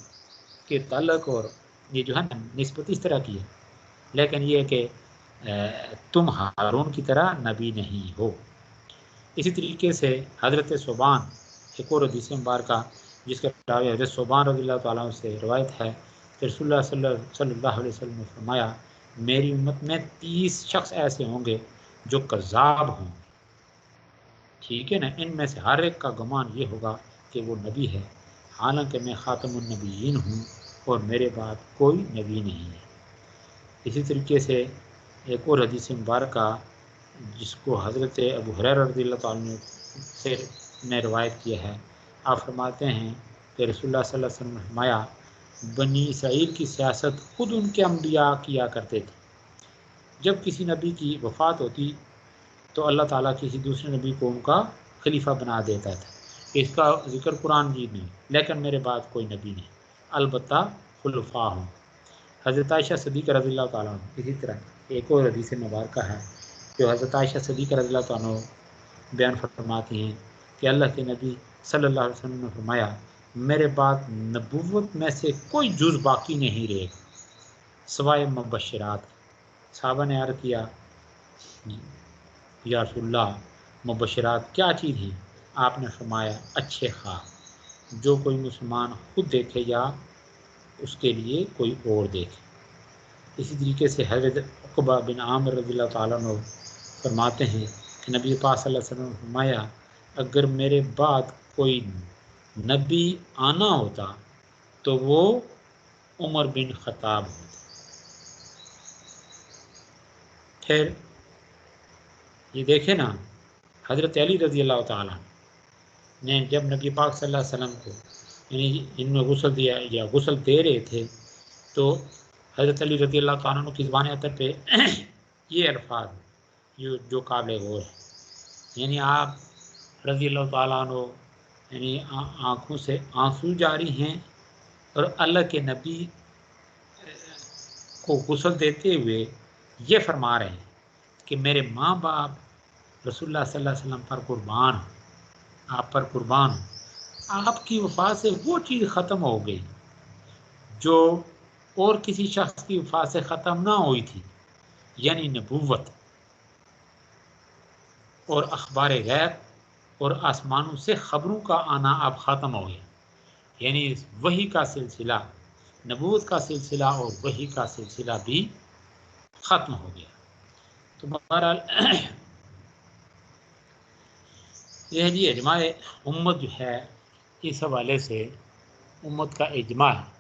کہ تعلق اور یہ جو ہے نا نسبت اس طرح کی ہے، لیکن یہ کہ تم ہارون کی طرح نبی نہیں ہو۔ اسی طریقے سے حضرت صوبان ایک اور حدیث مبارکہ جس کے راوی حضرت صوبان رضی اللہ تعالیٰ عنہ سے روایت ہے کہ رسول اللہ صلی اللہ علیہ وسلم نے فرمایا میری امت میں 30 شخص ایسے ہوں گے جو کذاب ہوں گے، ٹھیک ہے نا، ان میں سے ہر ایک کا گمان یہ ہوگا کہ وہ نبی ہے، حالانکہ میں خاتم النبیین ہوں اور میرے بعد کوئی نبی نہیں ہے۔ اسی طریقے سے ایک اور حدیث مبارکہ جس کو حضرت ابو ہریرہ رضی اللہ تعالیٰ عنہ سے نے روایت کیا ہے، آپ فرماتے ہیں کہ رسول اللہ صلی اللہ علیہ وسلم نے فرمایا بنی اسرائیل کی سیاست خود ان کے انبیاء کیا کرتے تھے، جب کسی نبی کی وفات ہوتی تو اللہ تعالیٰ کسی دوسرے نبی کو ان کا خلیفہ بنا دیتا تھا، اس کا ذکر قرآن جی نہیں، لیکن میرے بعد کوئی نبی نہیں، البتہ خلفاء ہوں۔ حضرت عائشہ صدیقہ رضی اللہ تعالیٰ عنہ، اسی طرح ایک اور حدیث مبارکہ ہے جو حضرت عائشہ صدیقہ رضی اللہ تعالیٰ عنہ بیان فرماتی ہیں کہ اللہ کے نبی صلی اللہ علیہ وسلم نے فرمایا میرے بعد نبوت میں سے کوئی جز باقی نہیں رہے سوائے مبشرات۔ صحابہ نے عرض کیا یا رسول اللہ مبشرات کیا چیز ہیں؟ آپ نے فرمایا اچھے خواب جو کوئی مسلمان خود دیکھے یا اس کے لیے کوئی اور دیکھے۔ اسی طریقے سے حضرت عقبہ بن عامر رضی اللہ تعالیٰ عنہ فرماتے ہیں کہ نبی پاک صلی اللہ علیہ وسلم نے فرمایا اگر میرے بعد کوئی نبی آنا ہوتا تو وہ عمر بن خطاب ہوتا۔ پھر یہ دیکھیں نا حضرت علی رضی اللہ تعالیٰ نے جب نبی پاک صلی اللہ علیہ وسلم کو یعنی ان میں غسل دیا یا غسل دے رہے تھے تو حضرت علی رضی اللہ تعالیٰ عنہ کی زبان اطہر پہ یہ الفاظ جو قابل غور ہے، یعنی آپ رضی اللہ تعالیٰ عنہ یعنی آنکھوں سے آنسو جاری ہیں اور اللہ کے نبی کو غسل دیتے ہوئے یہ فرما رہے ہیں کہ میرے ماں باپ رسول اللہ صلی اللہ علیہ وسلم پر قربان ہوں، آپ پر قربان ہوں، آپ کی وفات سے وہ چیز ختم ہو گئی جو اور کسی شخص کی وفات سے ختم نہ ہوئی تھی، یعنی نبوت اور اخبار غیب اور آسمانوں سے خبروں کا آنا اب ختم ہو گیا، یعنی وحی کا سلسلہ، نبوت کا سلسلہ اور وحی کا سلسلہ بھی ختم ہو گیا۔ تو بہرحال یہ جی اجماع امت جو ہے اس حوالے سے امت کا اجماع ہے۔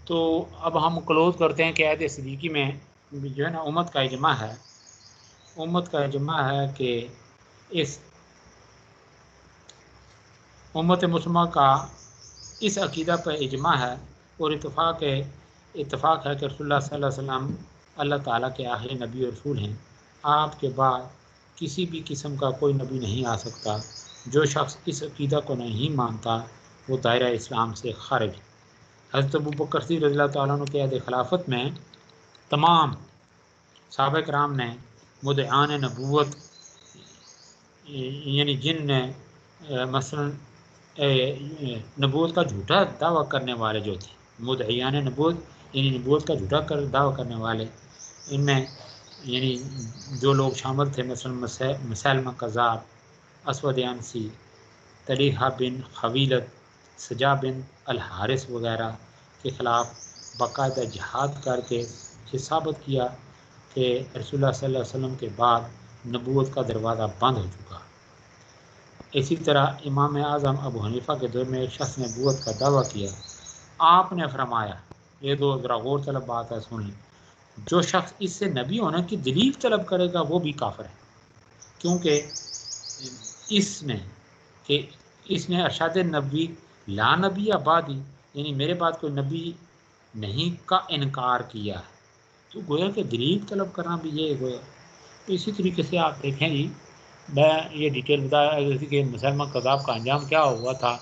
تو اب ہم کلوز کرتے ہیں کہ عہد صدیقی میں جو ہے نا امت کا اجماع ہے، امت کا اجماع ہے کہ اس امت مسلمہ کا اس عقیدہ پر اجماع ہے اور اتفاق ہے کہ رسول اللہ صلی اللہ علیہ وسلم اللہ تعالیٰ کے آخری نبی اور رسول ہیں، آپ کے بعد کسی بھی قسم کا کوئی نبی نہیں آ سکتا۔ جو شخص اس عقیدہ کو نہیں مانتا وہ دائرہ اسلام سے خارج۔ حضرت ابوبکر صدیق رضی اللہ تعالیٰ عنہ کے عہد خلافت میں تمام صحابہ کرام نے مدعیان نبوت، یعنی جن نے مثلا نبوت کا جھوٹا دعویٰ کرنے والے جو تھے، مدعیان نبوت یعنی نبوت کا جھوٹا دعویٰ کرنے والے، ان میں یعنی جو لوگ شامل تھے مثلا مسیلمہ کذاب، اسود عنسی، طلیحہ بن خویلد، سجا بن الحارث وغیرہ کے خلاف باقاعدہ جہاد کر کے یہ ثابت کیا کہ رسول اللہ صلی اللہ علیہ وسلم کے بعد نبوت کا دروازہ بند ہو چکا۔ اسی طرح امام اعظم ابو حنیفہ کے دور میں ایک شخص نے نبوت کا دعویٰ کیا، آپ نے فرمایا، یہ دو ذرا غور طلب بات ہے، سن لیں، جو شخص اس سے نبی ہونے کی دلیل طلب کرے گا وہ بھی کافر ہے، کیونکہ اس نے ارشاد نبی لا نبی آبادی، یعنی میرے بعد کوئی نبی نہیں کا انکار کیا ہے، تو گویا کہ دلیل طلب کرنا بھی یہ گویا۔ تو اسی طریقے سے آپ دیکھیں جی، میں یہ ڈیٹیل بتایا کہ مسلمہ کذاب کا انجام کیا ہوا تھا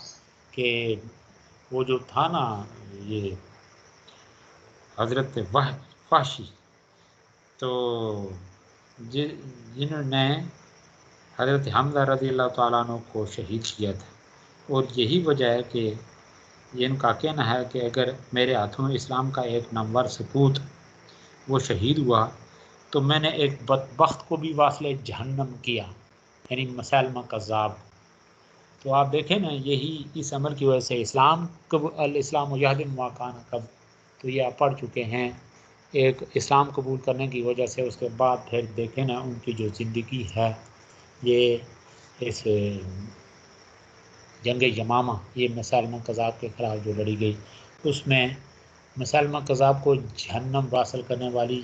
کہ وہ جو تھا نا یہ حضرت وحشی، تو جنہوں نے حضرت حمزہ رضی اللہ تعالیٰ عنہ کو شہید کیا تھا، اور یہی وجہ ہے کہ یہ ان کا کہنا ہے کہ اگر میرے ہاتھوں میں اسلام کا ایک نامور سپوت وہ شہید ہوا تو میں نے ایک بدبخت کو بھی واصل جہنم کیا، یعنی مسیلمہ کذاب۔ تو آپ دیکھیں نا، یہی اس عمل کی وجہ سے الاسلام یہدم ما کان قبل، تو یہ آپ پڑھ چکے ہیں، ایک اسلام قبول کرنے کی وجہ سے اس کے بعد پھر دیکھیں نا ان کی جو زندگی ہے، یہ اس جنگ یمامہ، یہ مسیلمہ کذاب کے خلاف جو لڑی گئی، اس میں مسیلمہ کذاب کو جہنم واصل کرنے والی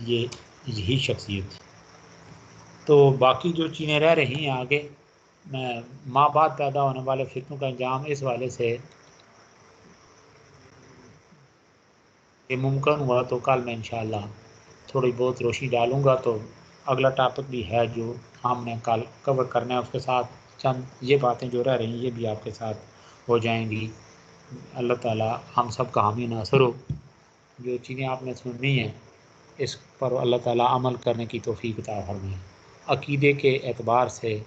یہی شخصیت تھی۔ تو باقی جو چیزیں رہ رہی ہیں آگے، ماں بعد پیدا ہونے والے فتنوں کا انجام اس والے سے یہ ممکن ہوا تو کل میں انشاءاللہ تھوڑی بہت روشنی ڈالوں گا۔ تو اگلا ٹاپک بھی ہے جو ہم نے کل کور کرنا ہے، اس کے ساتھ چند یہ باتیں جو رہ رہی ہیں یہ بھی آپ کے ساتھ ہو جائیں گی۔ اللہ تعالی ہم سب کا حامی ناصر ہو۔ جو چیزیں آپ نے سننی ہیں اس پر اللہ تعالی عمل کرنے کی توفیق عطا فرمائے۔ عقیدے کے اعتبار سے